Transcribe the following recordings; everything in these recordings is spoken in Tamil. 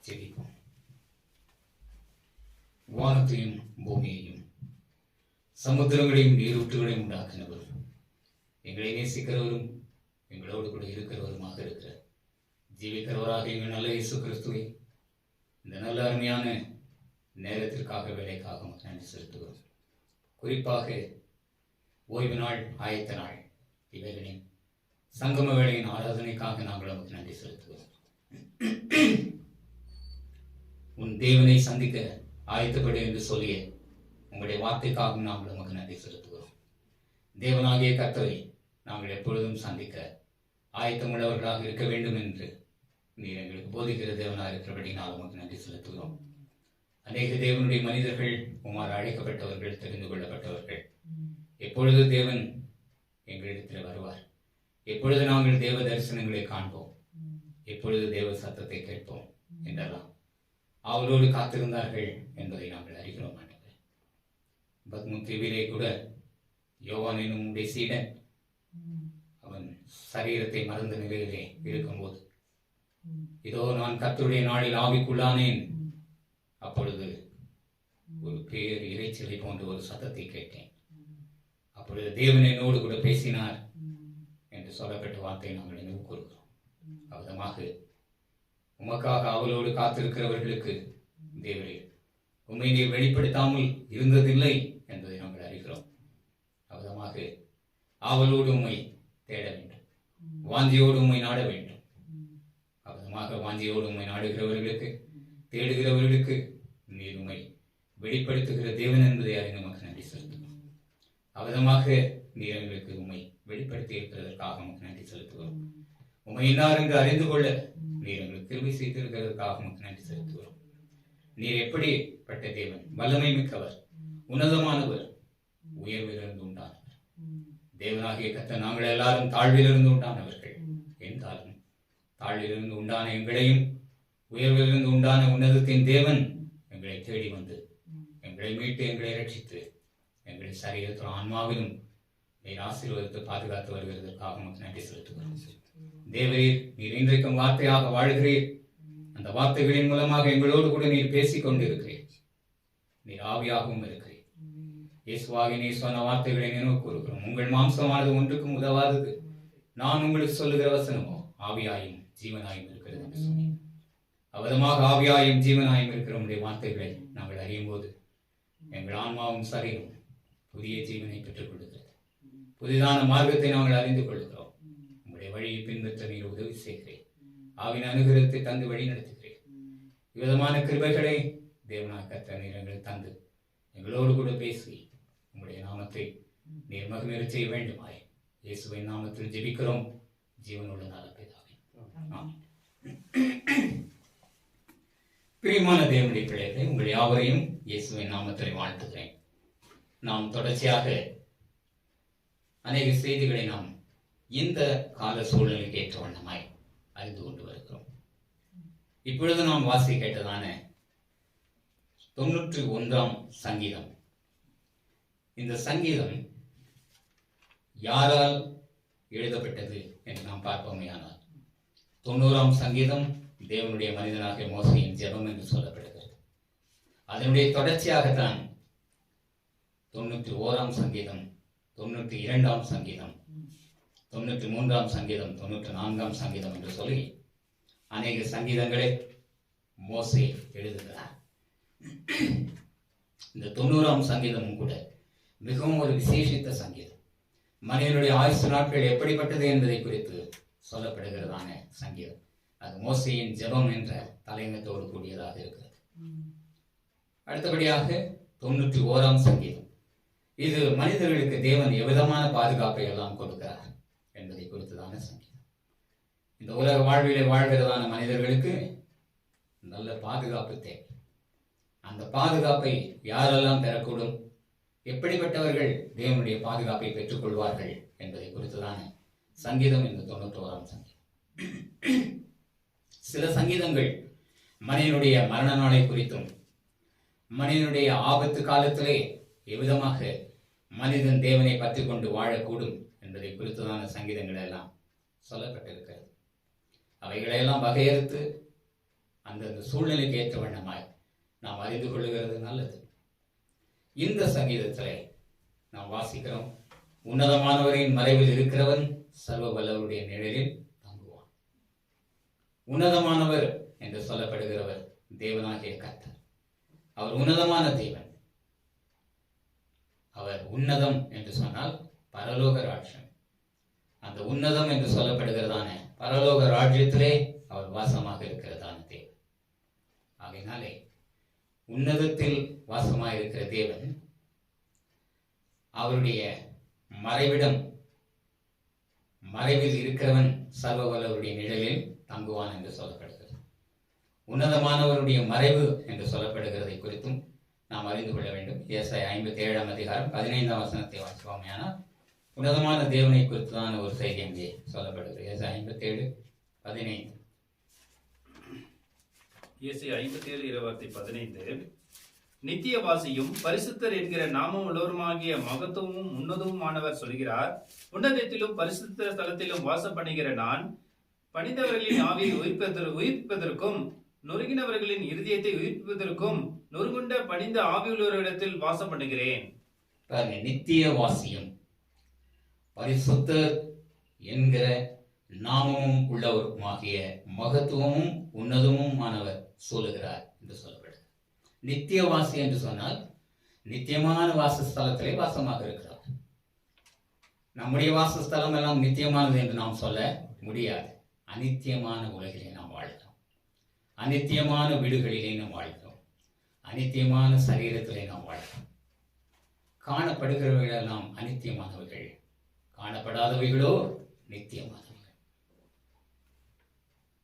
ஜெபிப்போம். வானத்தையும் பூமியையும் சமுத்திரங்களையும் நீரூற்றுகளையும் உண்டாக்கினவர், எங்களை நேசிக்கிறவரும் எங்களோடு கூட இருக்கிறவருமாக இருக்கிற ஜீவிக்கிறவராக எங்கள் நல்ல இயேசு கிறிஸ்துவை இந்த நல்ல அருமையான நேரத்திற்காக வேலைக்காக நன்றி செலுத்துகிறோம். குறிப்பாக ஓய்வு நாள், ஆயத்த நாள், இவைகளின் சங்கம வேளையின் ஆராதனைக்காக நாங்கள் நமக்கு நன்றி செலுத்துகிறோம். உன் தேவனை சந்திக்க ஆயத்தப்படு என்று சொல்லிய உங்களுடைய வார்த்தைக்காகவும் நாங்கள் நமக்கு நன்றி செலுத்துகிறோம். தேவனாகிய கர்த்தரை நாங்கள் எப்பொழுதும் சந்திக்க ஆயத்தமுள்ளவர்களாக இருக்க வேண்டும் என்று நீர் எங்களுக்கு போதிக்கிற தேவனாக இருக்கிறபடி நான் உமக்கு நன்றி செலுத்துகிறோம். அநேக தேவனுடைய மனிதர்கள் உமாறு அழைக்கப்பட்டவர்கள், தெரிந்து கொள்ளப்பட்டவர்கள், எப்பொழுது தேவன் எங்களிடத்தில் வருவார், எப்பொழுது நாங்கள் தேவ தரிசனங்களை காண்போம், எப்பொழுது தேவ சத்தத்தை கேட்போம் என்றெல்லாம் அவரோடு காத்திருந்தார்கள் என்பதை நாங்கள் அறிகிறோம். பத்முத்தீவிலே கூட யோவான் என்னும் சீடன் அவன் சரீரத்தை மறந்த நிலையிலே இருக்கும்போது, இதோ நான் கர்த்தருடைய நாளில் ஆவிக்குள்ளானேன், அப்பொழுது ஒரு பேர் இறைச்சலை போன்ற ஒரு சத்தத்தை கேட்டேன், அப்பொழுது தேவன் என்னோடு கூட பேசினார் என்று சொல்லப்பட்ட வார்த்தை நாங்கள் நினைவு கூறுகிறோம். அவ்விதமாக உமக்காக அவளோடு காத்திருக்கிறவர்களுக்கு தேவரே உம்மை நீர் வெளிப்படுத்தாமல் இருந்ததில்லை என்பதை நாங்கள் அறிகிறோம். அவ்விதமாக அவளோடு உம்மை தேட வேண்டும், வாஞ்சியோடு உம்மை நாட வேண்டும். அவ்விதமாக வாஞ்சியோடு உம்மை நாடுகிறவர்களுக்கு, தேடுகிறவர்களுக்கு நீர் உம்மை வெளிப்படுத்துகிற தேவன் என்பதை அறிந்து நமக்கு நன்றி செலுத்துகிறோம். அவ்விதமாக நீர் எங்களுக்கு உம்மை வெளிப்படுத்தி இருக்கிறதற்காக நமக்கு நன்றி செலுத்துகிறோம். உம்மை இன்னார் என்று அறிந்து கொள்ள நீர் எங்களுக்கு கிருபை செய்திருக்கிறதற்காக நமக்கு நன்றி செலுத்துகிறோம். நீர் எப்படிப்பட்ட தேவன், வல்லமை மிக்கவர், உன்னதமானவர், உயர்விலிருந்து உண்டானவர். தேவனாகிய கர்த்தர் நாங்கள் எல்லாரும் தாழ்விலிருந்து உண்டானவர்கள் என்றாலும் தாழ்விலிருந்து உண்டான எங்களையும் உயர்விலிருந்து உண்டான உன்னதத்தின் தேவன் எங்களை தேடி வந்து எங்களை மீட்டு எங்களை ரட்சித்து எங்களை சரீரத்திலும் ஆன்மாவிலும் நீர் ஆசீர்வதித்து பாதுகாத்து வருகிறதற்காக நமக்கு நன்றி செலுத்துகிறோம். தேவரீர் நீர் இன்றைக்கும் வார்த்தையாக வாழ்கிறீர். அந்த வார்த்தைகளின் மூலமாக எங்களோடு கூட நீர் பேசிக் கொண்டிருக்கிறீர். நீர் ஆவியாகவும் இருக்கிறீர். இயேசுவாகி நீர் சொன்ன வார்த்தைகளை நினைவு கூறுகிறோம். உங்கள் மாம்சமானது ஒன்றுக்கும் உதவாதது, நான் உங்களுக்கு சொல்லுகிற வசனமோ ஆவியாயும் ஜீவனாயும் இருக்கிறது என்று சொன்னேன். அவதமாக ஆவியாயும் ஜீவனாயும் இருக்கிற உங்களுடைய வார்த்தைகளை நாங்கள் அறியும் போது எங்கள் ஆன்மாவும் சரீரமும் புதிய ஜீவனை பெற்றுக் கொள்கிறது. புதிதான மார்க்கத்தை நாங்கள் அறிந்து கொள்கிறோம். உங்களுடைய வழியை பின்பற்ற நீர் உதவி செய்கிறேன். ஆவின் அனுகிரகத்தை தந்து வழி நடத்துகிறேன். விதமான கிருபைகளை தேவனாக கர்த்தர் நீர் எங்களுக்கு தந்து எங்களோடு கூட பேசி உங்களுடைய நாமத்தை நீர் மகிமையுற செய்ய வேண்டுமாய் இயேசுவின் நாமத்தில் ஜெபிக்கிறோம் ஜீவனுள்ள நல்ல பிதாவே, ஆமென். பிரியமான தேவனுடைய பிள்ளைகளை, உங்கள் யாவரையும் இயேசுவின் நாமத்தில் வாழ்த்துகிறேன். நாம் தொடர்ச்சியாக அநேக செய்திகளை நாம் இந்த கால சூழ்நிலைக்கு ஏற்ற வண்ணமாய் அறிந்து கொண்டு வருகிறோம். இப்பொழுது நாம் வாசி கேட்டதான 91ஆம் சங்கீதம், இந்த சங்கீதம் யாரால் எழுதப்பட்டது என்று நாம் பார்ப்போமேயானால், 90ஆம் சங்கீதம் தேவனுடைய மனிதனாகிய மோசேயின் ஜெபம் என்று சொல்லப்படுகிறது. அதனுடைய தொடர்ச்சியாகத்தான் 91ஆம் சங்கீதம், 92ஆம் சங்கீதம், 93ஆம் சங்கீதம், 94ஆம் சங்கீதம் என்று சொல்லி அநேக சங்கீதங்களை மோசே எழுதுகிறார். இந்த 90ஆம் சங்கீதமும் கூட மிகவும் ஒரு விசேஷித்த சங்கீதம். மனிதனுடைய ஆயுசு நாட்கள் எப்படிப்பட்டது என்பதை குறித்து சொல்லப்படுகிறதான சங்கீதம். அது மோசேயின் ஜெபம் என்ற தலையங்கத்தோடு கூடியதாக இருக்கிறது. அடுத்தபடியாக 91ஆம் சங்கீதம், இது மனிதர்களுக்கு தேவன் எவ்விதமான பாதுகாப்பை எல்லாம் கொடுக்கிறார் என்பதை குறித்துதான சங்கீதம். இந்த உலக வாழ்விலே வாழ்கிறதான மனிதர்களுக்கு நல்ல பாதுகாப்பு தேவை. அந்த பாதுகாப்பை யாரெல்லாம் பெறக்கூடும், எப்படிப்பட்டவர்கள் தேவனுடைய பாதுகாப்பை பெற்றுக் கொள்வார்கள் என்பதை குறித்துதான சங்கீதம் இந்த 91ஆம் சங்கீதம். சில சங்கீதங்கள் மனிதனுடைய மரண நாளை குறித்தும், மனிதனுடைய ஆபத்து காலத்திலே எவ்விதமாக மனிதன் தேவனை பற்றி கொண்டு வாழக்கூடும் என்பதை குறித்ததான சங்கீதங்கள் எல்லாம் சொல்லப்பட்டிருக்கிறது. அவைகளையெல்லாம் வகையறுத்து அந்தந்த சூழ்நிலைக்கு ஏற்ற வண்ணமாய் நாம் அறிந்து கொள்ளுகிறது நல்லது. இந்த சங்கீதத்திலே நாம் வாசிக்கிறோம், உன்னதமானவரின் மறைவில் இருக்கிறவன் சர்வ வல்லவருடைய நிழலில் தங்குவான். உன்னதமானவர் என்று சொல்லப்படுகிறவர் தேவனாகிய கர்த்தர். அவர் உன்னதமான தேவன். அவர் உன்னதம் என்று சொன்னால் பரலோக ராஜ்யம். அந்த உன்னதம் என்று சொல்லப்படுகிறதான பரலோக ராஜ்யத்திலே அவர் வாசமாக இருக்கிறதான தேவன். ஆகையினாலே உன்னதத்தில் வாசமாக இருக்கிற தேவன் அவருடைய மறைவிடம், மறைவில் இருக்கிறவன் சர்வ வல்லவருடைய நிழலில் தங்குவான் என்று சொல்லப்படுகிறது. உன்னதமானவருடைய மறைவு என்று சொல்லப்படுகிறதை குறித்தும் நாம் அறிந்து கொள்ள வேண்டும். ஏசாயா 57 அதிகாரம் 15 வசனத்தை வாசிப்போமேயானால் உன்னதமான தேவனை குறித்துதான் ஒரு செய்தி அங்கே சொல்லப்படுகிறது. ஏசாயா 57:15. ஏசாயா 57:15. நித்தியவாசியும் பரிசுத்தர் என்கிற நாமம் உள்ளவருமாகிய மகத்துவமும் உன்னதமுமானவர் சொல்கிறார், உன்னதத்திலும் பரிசுத்த ஸ்தலத்திலும் வாசம் பண்ணுகிற நான் பணிந்தவர்களின் ஆவியை உயிர்ப்பதற்கும் நொறுங்கினவர்களின் இருதயத்தை உயிர்ப்பதற்கும் நொறுங்குண்ட பணிந்த ஆவியுள்ளவரிடத்தில் வாசம் பண்ணுகிறேன். நித்தியவாசியும் பரிசுத்தர் என்கிற நாமமும் உள்ளவருமாகிய மகத்துவமும் உன்னதமுமானவர் சொல்லுகிறார் என்று சொல்லப்படுகிறது. நித்தியவாசி என்று சொன்னால் நித்தியமான வாசஸ்தலத்திலே வாசமாக இருக்கிறார். நம்முடைய வாசஸ்தலம் எல்லாம் நித்தியமானது என்று நாம் சொல்ல முடியாது. அநித்தியமான உலகிலே நாம் வாழ்கிறோம். அநித்தியமான வீடுகளிலே நாம் வாழ்கிறோம். அநித்தியமான சரீரத்திலே நாம் வாழ்கிறோம். காணப்படுகிறவர்கள் எல்லாம் அநித்தியமானவர்கள், காணப்படாதவைகளோ நித்தியமானவர்கள்.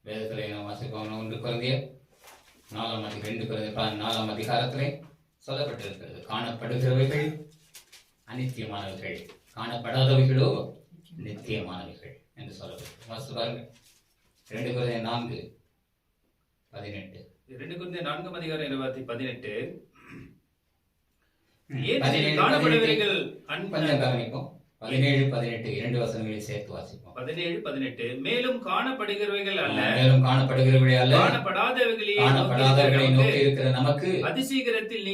வேதத்திலே நாம் வாசிப்போம். 1 கொரிந்தியர் 4 அதிகாரத்திலே சொல்லப்பட்டிருக்கிறது, காணப்படுகிறவைகள் அநித்தியமானவர்கள், காணப்படாதவைகளோ நித்தியமானவைகள் என்று சொல்லப்பட்டிருக்கிறது. வாசித்து பாருங்கள். 2 கொரிந்தியர் 4:18. 2 கொரிந்தியர் 4:18. காணப்படுகிறவைகள் கொஞ்சம் கவனிப்போம். 17-18 2 வசனங்களை சேர்த்து வாசிப்போம். 17-18. மேலும் காணப்படுகிறவைகள் அல்ல, மேலும் காணப்படுகிறவைகள் அல்ல, காணப்படாதவைகளை நோக்கி இருக்கிற நமக்கு அதிசீக்கிரத்தில்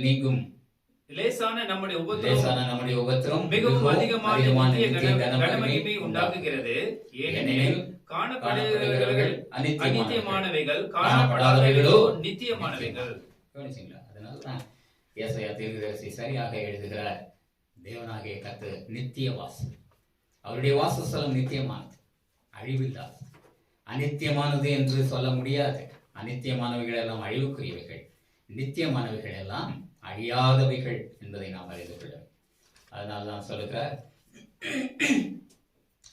நீங்கும் லேசான நம்முடைய உபத்திரம் மிகவும் அதிகமான கனமகிமை உண்டாக்குகிறது. ஏனெனில் காணப்படுகிறவைகள் அநித்தியமானவைகள், காணப்படாதவைகளோ நித்தியமானவைகள். அதனால்தான் ஏசாயா தீர்க்கதரிசி சரியாக எழுதுகிறார், தேவனாகிய கர்த்தர் நித்தியவாசி. அவருடைய வாசஸ்தலம் நித்தியமானது, அழிவில்லாது. அநித்தியமானது என்று சொல்ல முடியாது. அநித்தியமானவைகள் எல்லாம் அழிவுக்குரியவைகள், நித்தியமானவைகள் எல்லாம் அழியாதவைகள் என்பதை நாம் அறிந்து கொள்ள வேண்டும். அதனால தான் சொல்லுகிறார்,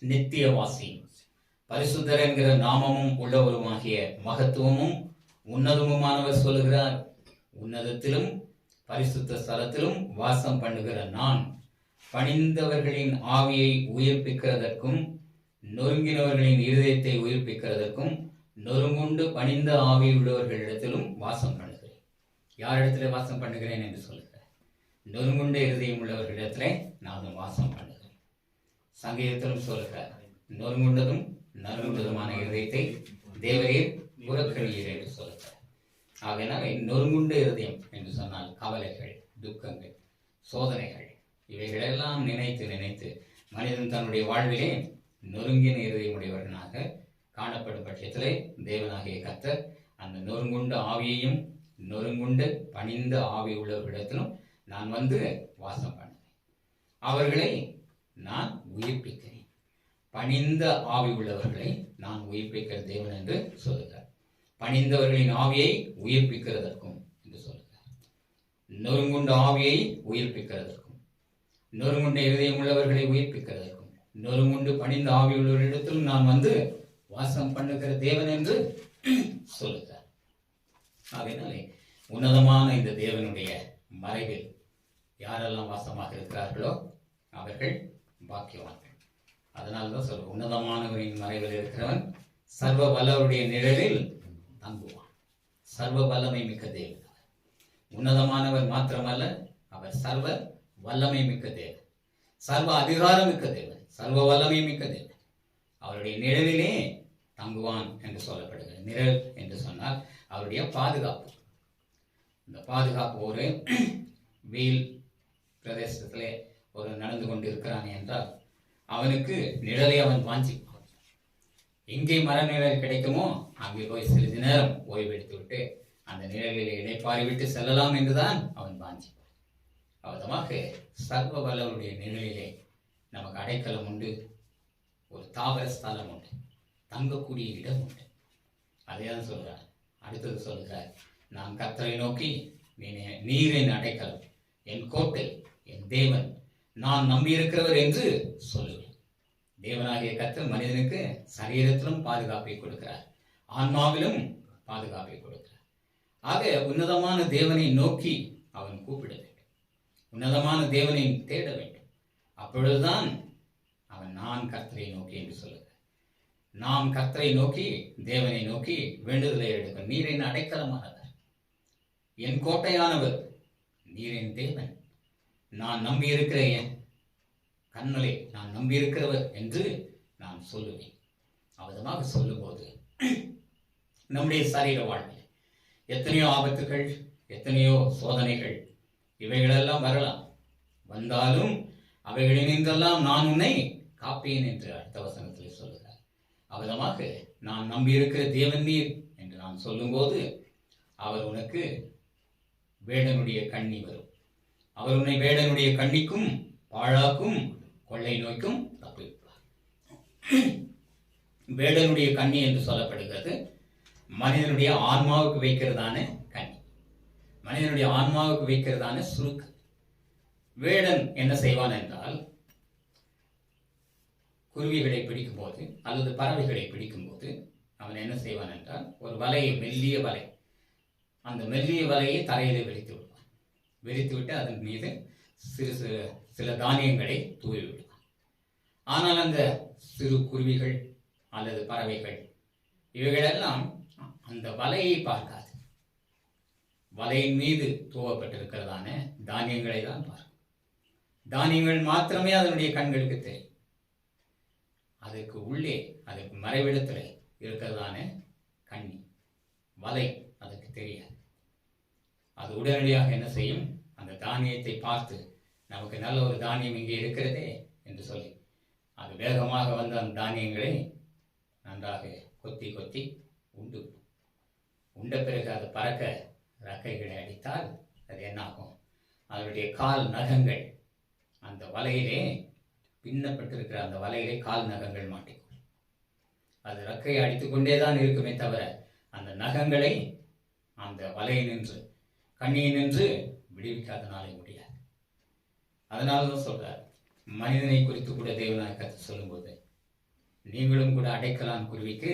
நித்தியவாசி பரிசுத்தர் என்கிற நாமமும் உள்ளவருமாகிய மகத்துவமும் உன்னதமுமானவர் சொல்லுகிறார், உன்னதத்திலும் பரிசுத்த ஸ்தலத்திலும் வாசம் பண்ணுகிற நான் பணிந்தவர்களின் ஆவியை உயிர்ப்பிக்கிறதற்கும் நொறுங்கினவர்களின் இருதயத்தை உயிர்ப்பிக்கிறதற்கும் நொறுங்குண்டு பணிந்த ஆவி உள்ளவர்களிடத்திலும் வாசம் பண்ணுகிறேன். யாரிடத்திலே வாசம் பண்ணுகிறேன் என்று சொல்லுகிறேன்? நொறுங்குண்ட இருதயம் உள்ளவர்களிடத்திலே நான் வாசம் பண்ணுகிறேன். சங்கீதத்திலும் சொல்லுகிறார், நொறுங்குண்டதும் நறுங்குண்டதுமான இருதயத்தை தேவரீர் புறக்கணியீர் என்று சொல்லுகிறார். ஆகையினால் நொறுங்குண்ட இருதயம் என்று சொன்னால் கவலைகள், துக்கங்கள், சோதனைகள் இவைகளெல்லாம் நினைத்து நினைத்து மனிதன் தன்னுடைய வாழ்விலே நொறுங்கின இருதயமுடையவர்களாக காணப்படும் பட்சத்திலே தேவனாகிய கர்த்தர் அந்த நொறுங்குண்ட ஆவியையும் நொறுங்குண்டு பணிந்த ஆவி உள்ளவர்களிடத்திலும் நான் வந்து வாசம் பண்ணுவேன். அவர்களை நான் உயிர்ப்பிக்கிறேன். பணிந்த ஆவி உள்ளவர்களை நான் உயிர்ப்பிக்கிற தேவன் என்று சொல்லுகிறார். பணிந்தவர்களின் ஆவியை உயிர்ப்பிக்கிறதற்கும் என்று சொல்லுகிறார். நொறுங்குண்ட ஆவியை உயிர்ப்பிக்கிறதற்கும், நொறுங்குண்ட இருதயம் உள்ளவர்களை உயிர்ப்பிக்கிறதற்கும், நொறுங்குண்டு பணிந்த ஆவி உள்ளவர்களிடத்திலும் நான் வந்து வாசம் பண்ணுகிற தேவன் என்று சொல்லுகிறார். ஆகையினாலே உன்னதமான இந்த தேவனுடைய மறைவில் யாரெல்லாம் வாசமாக இருக்கிறார்களோ அவர்கள் பாக்கியவான்கள். அதனால்தான் சொல்ற, உன்னதமானவரின் மறைவில் இருக்கிறவன் சர்வ வல்லவருடைய நிழலில் தங்குவான். சர்வ வல்லமை மிக்க தேவன். உன்னதமானவர் மாத்திரமல்ல, அவர் சர்வ வல்லமை மிக்க தேவன், சர்வ அதிகாரம் மிக்க தேவன், சர்வ வல்லமை மிக்க தேவன். அவருடைய நிழலிலே தங்குவான் என்று சொல்லப்படுகிறது. நிழல் என்று அவருடைய பாதுகாப்பு. இந்த பாதுகாப்பு ஒரு வெயில் பிரதேசத்திலே ஒரு நடந்து கொண்டு இருக்கிறான் என்றால் அவனுக்கு நிழலை அவன் வாஞ்சிப்பான். எங்கே மர நிழல் கிடைக்குமோ அங்கே போய் சிறிது நேரம் ஓய்வெடுத்து விட்டு அந்த நிழலில் இடைப்பாரி விட்டு செல்லலாம் என்றுதான் அவன் வாஞ்சிப்பான். அவதமாக சர்வ வல்லவருடைய நிழலிலே நமக்கு அடைக்கலம் உண்டு, ஒரு தாவர ஸ்தலம் உண்டு, தங்கக்கூடிய இடம் உண்டு. அதைதான் சொல்றார். அடுத்தது சொல்கிறார், நான் கர்த்தரை நோக்கி நீரின் அடைக்கலம், என் கோட்டை, என் தேவன், நான் நம்பியிருக்கிறவர் என்று சொல்லுவேன். தேவனாகிய கர்த்தர் மனிதனுக்கு சரீரத்திலும் பாதுகாப்பை கொடுக்கிறார், ஆன்மாவிலும் பாதுகாப்பை கொடுக்கிறார். ஆக உன்னதமான தேவனை நோக்கி அவன் கூப்பிட வேண்டும், உன்னதமான தேவனை தேட வேண்டும். அப்பொழுதுதான் அவன் நான் கர்த்தரை நோக்கி என்று சொல்லுகிறார். நாம் கர்த்தரை நோக்கி தேவனை நோக்கி வேண்டுதலை எடுக்கும். நீரின் அடைக்கலமானவர், என் கோட்டையானவர், நீரின் தேவன், நான் நம்பியிருக்கிற என் கண்ணலே, நான் நம்பியிருக்கிறவர் என்று நான் சொல்லுவேன். அவதமாக சொல்லும்போது நம்முடைய சரீர வாழ்வில் எத்தனையோ ஆபத்துகள், எத்தனையோ சோதனைகள், இவைகளெல்லாம் வரலாம். வந்தாலும் அவைகளினின்றெல்லாம் நான் உன்னை காப்பேன் என்று அடுத்த வசனத்தில் சொல்லுகிறார். அவதமாக நான் நம்பியிருக்கிற தேவன் நீர் என்று நான் சொல்லும்போது அவர் உனக்கு வேடனுடைய கண்ணி வரும். அவர் உன்னை வேடனுடைய கண்ணிக்கும் பாழாக்கும் கொள்ளை நோய்க்கும் தப்புவிப்பார். வேடனுடைய கண்ணி என்று சொல்லப்படுகிறது மனிதனுடைய ஆன்மாவுக்கு வைக்கிறதான கண்ணி, மனிதனுடைய ஆன்மாவுக்கு வைக்கிறதான சுருக்கு. வேடன் என்ன செய்வான் என்றால், குருவிகளை பிடிக்கும் போது அல்லது பறவைகளை பிடிக்கும் போது அவன் என்ன செய்வான் என்றால், ஒரு வலையை, மெல்லிய வலை, அந்த மெல்லிய வலையை தரையிலே விரித்து விடுவான். விரித்துவிட்டு அதன் மீது சில தானியங்களை தூவி விடுவான். ஆனால் அந்த சிறு குருவிகள் அல்லது பறவைகள் இவைகளெல்லாம் அந்த வலையை பார்க்காது, வலையின் மீது தூவப்பட்டிருக்கிறதான தானியங்களை தான் பார்க்கும். தானியங்கள் மாத்திரமே அதனுடைய கண்களுக்கு தெரியும். அதற்கு உள்ளே, அதற்கு மறைவிடத்தில் இருக்கிறதான கண்ணி, வலை அதற்கு தெரியாது. அது உடனடியாக என்ன செய்யும், அந்த தானியத்தை பார்த்து நமக்கு நல்ல ஒரு தானியம் இங்கே இருக்கிறதே என்று சொல்லி அது வேகமாக வந்து அந்த தானியங்களை நன்றாக கொத்தி கொத்தி உண்டு. உண்ட பிறகு அது பறக்க ரக்கைகளை அடித்தால் அது என்னாகும், அதனுடைய கால் நகங்கள் அந்த வலையிலே, பின்னப்பட்டிருக்கிற அந்த வலையிலே கால் நகங்கள் மாட்டிக்கும். அது ரக்கையை அடித்துக்கொண்டே தான் இருக்குமே தவிர அந்த நகங்களை அந்த வலையை நின்று, கண்ணியை நின்று விடுவிக்காதனாலே முடியாது. அதனால தான் சொல்றார், மனிதனை குறித்து கூட தேவனாய் கர்த்தர் சொல்லும்போது, நீங்களும் கூட அடைக்கலான் குருவிக்கு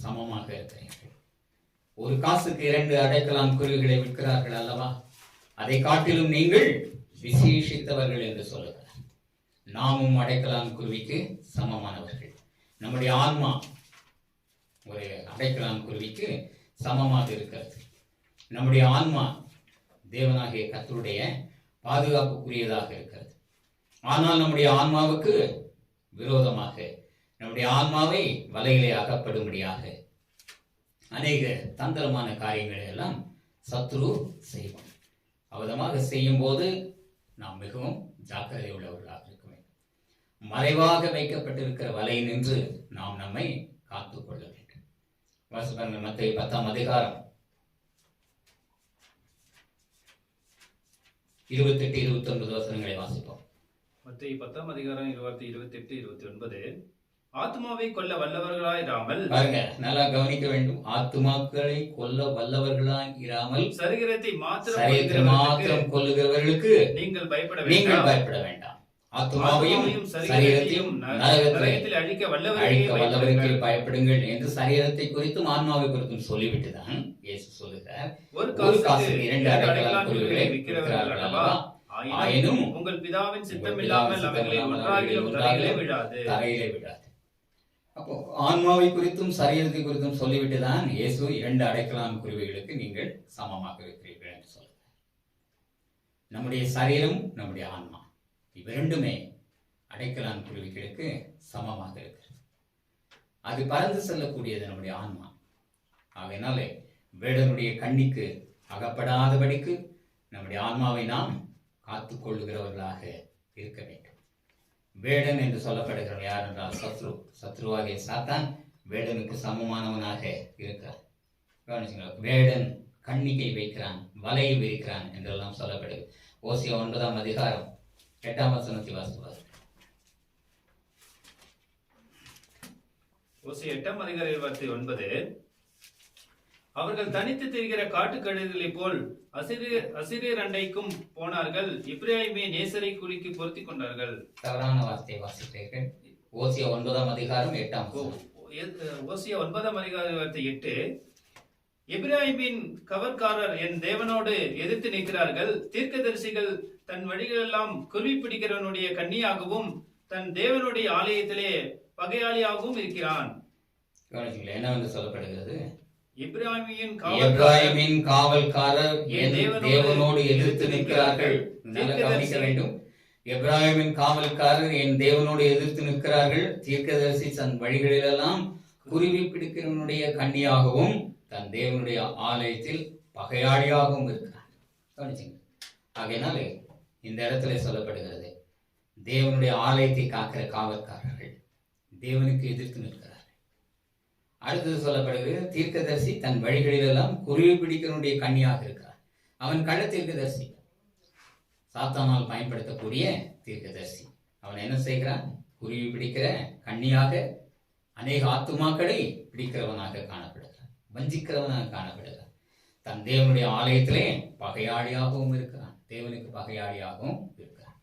சமமாக இருக்கிறீர்கள். ஒரு காசுக்கு 2 அடைக்கலான் குருவிகளை விற்கிறார்கள் அல்லவா, அதை காட்டிலும் நீங்கள் விசேஷித்தவர்கள் என்று சொல்லுகிறார். நாமும் அடைக்கலான் குருவிக்கு சமமானவர்கள். நம்முடைய ஆன்மா ஒரு அடைக்கலான் குருவிக்கு சமமாக இருக்கிறது. நம்முடைய ஆன்மா தேவனாகிய கர்த்தருடைய பாதுகாப்புக்குரியதாக இருக்கிறது. ஆனால் நம்முடைய ஆன்மாவுக்கு விரோதமாக, நம்முடைய ஆன்மாவை வலையிலே அகப்படும்படியாக அநேக தந்திரமான காரியங்களை எல்லாம் சத்ரு செய்வோம். அவதமாக செய்யும் போது நாம் மிகவும் ஜாக்கிரதை உள்ளவர்களாக இருக்க வேண்டும். மறைவாக வைக்கப்பட்டிருக்கிற வலை நின்று நாம் நம்மை காத்துக் கொள்ள வேண்டும். வாசிப்பாருங்கள், மத்தேயு 10ஆம் அதிகாரம் 28-29 வசனங்களை வாசிப்போம். மத்தேயு 10ஆம் அதிகாரம் 28-29. ஆத்மாவை கொல்ல வல்லவர்களாயிராமல், பாருங்க, நல்லா கவனிக்க வேண்டும். ஆத்மாக்களை கொல்ல வல்லவர்களாய் இராமல் சரீரத்தை மாத்திரம் கொல்லுகிறவர்களுக்கு நீங்கள் பயப்பட வேண்டாம். ஆத்மாவையும் சரீரத்தையும் நரகத்தில் அழிக்க வல்லவருக்கு பயப்படுங்கள் என்று சரீரத்தை குறித்தும் ஆன்மாவை குறித்தும் சொல்லிவிட்டுதான் இயேசு சொல்லுகிறார், ஒரு காசுக்கு 2 அடைக்கலான் குருவிகளை விற்கிறார்கள் அல்லவா, ஆயினும் உங்கள் பிதாவின் சித்தமில்லாமல் அவைகளில் ஒன்றாகிலும் தரையிலே விடாது. அப்போ ஆன்மாவை குறித்தும் சரீரத்தை குறித்தும் சொல்லிவிட்டுதான் இயேசு 2 அடைக்கலான் குருவிகளுக்கு நீங்கள் சமமாக இருக்கிறீர்கள் என்று சொல்லுகிறார். நம்முடைய சரீரம், நம்முடைய ஆன்மா, இவ்விரண்டுமே அடைக்கலான் குருவிகளுக்கு சமமாக இருக்கிறது. அது பறந்து செல்லக்கூடியது நம்முடைய ஆன்மா. ஆகையினாலே வேடனுடைய கண்ணிக்கு அகப்படாதபடிக்கு நம்முடைய ஆன்மாவை நாம் காத்துக்கொள்ளுகிறவர்களாக இருக்க வேண்டும். வேடன் என்று சொல்லப்படுகிறவன் யார் என்றால் சத்ருவாகிய சாத்தான் வேடனுக்கு சமமானவனாக இருக்கிறான். வேடன் கண்ணிக்கை வைக்கிறான், வலையை விரிக்கிறான் என்றெல்லாம் சொல்லப்படுகிறது. ஓசியா 9ஆம் அதிகாரம் 8ஆம் வசனத்தை வாசிப்பார். ஓசியா 8ஆம் அதிகாரம் 29. அவர்கள் தனித்து திரிகிற காட்டுக்கழுதைகளைப் போல் அசிரியர் அண்டைக்கும் போனார்கள், இப்ராஹிமே நேசரை குழிக்கு பொருத்தி கொண்டார்கள். தவறான வார்த்தையை வாசித்தீர்கள். ஓசியா 9ஆம் அதிகாரம் 8ஆம் ஓசியா 9ஆம் அதிகாரம் 8. இப்ராஹிமின் கவர்காரர் என் தேவனோடு எதிர்த்து நிற்கிறார்கள், தீர்க்கதரிசிகள் தன் வழிகளெல்லாம் குருவி பிடிக்கிறவனுடைய கண்ணியாகவும் தன் தேவனுடைய ஆலயத்திலே பகையாளியாகவும் இருக்கிறான். என்ன சொல்லப்படுகிறது? இப்ராஹிமின் காவல்காரர் என் தேவனோடு எதிர்த்து நிற்கிறார்கள். கவனிக்க வேண்டும். எப்ராஹிமின் காவல்காரர் என் தேவனோடு எதிர்த்து நிற்கிறார்கள், தீர்க்கதரிசி தன் வழிகளிலெல்லாம் குருவி பிடிக்கிறவனுடைய கண்ணியாகவும் தன் தேவனுடைய ஆலயத்தில் பகையாளியாகவும் இருக்கிறார். கவனிச்சுங்க. ஆகையினால இந்த இடத்துல சொல்லப்படுகிறது, தேவனுடைய ஆலயத்தை காக்கிற காவல்காரர்கள் தேவனுக்கு எதிர்த்து நிற்கிறார்கள். அடுத்தது சொல்லப்படுகிறது, தீர்க்கதரிசி தன் வழிகளிலெல்லாம் குருவி பிடிக்கிறவனுடைய கண்ணியாக இருக்கிறார். அவன் கள்ள தீர்க்கதரிசி, சாத்தானால் பயன்படுத்தக்கூடிய தீர்க்கதரிசி. அவன் என்ன செய்கிறான்? குருவி பிடிக்கிற கண்ணியாக அநேக ஆத்துமாக்களை பிடிக்கிறவனாக காணப்படுகிறான், வஞ்சிக்கிறவனாக காணப்படுகிறான். தன் தேவனுடைய ஆலயத்திலே பகையாளியாகவும் இருக்கிறான், தேவனுக்கு பகையாளியாகவும் இருக்கிறான்.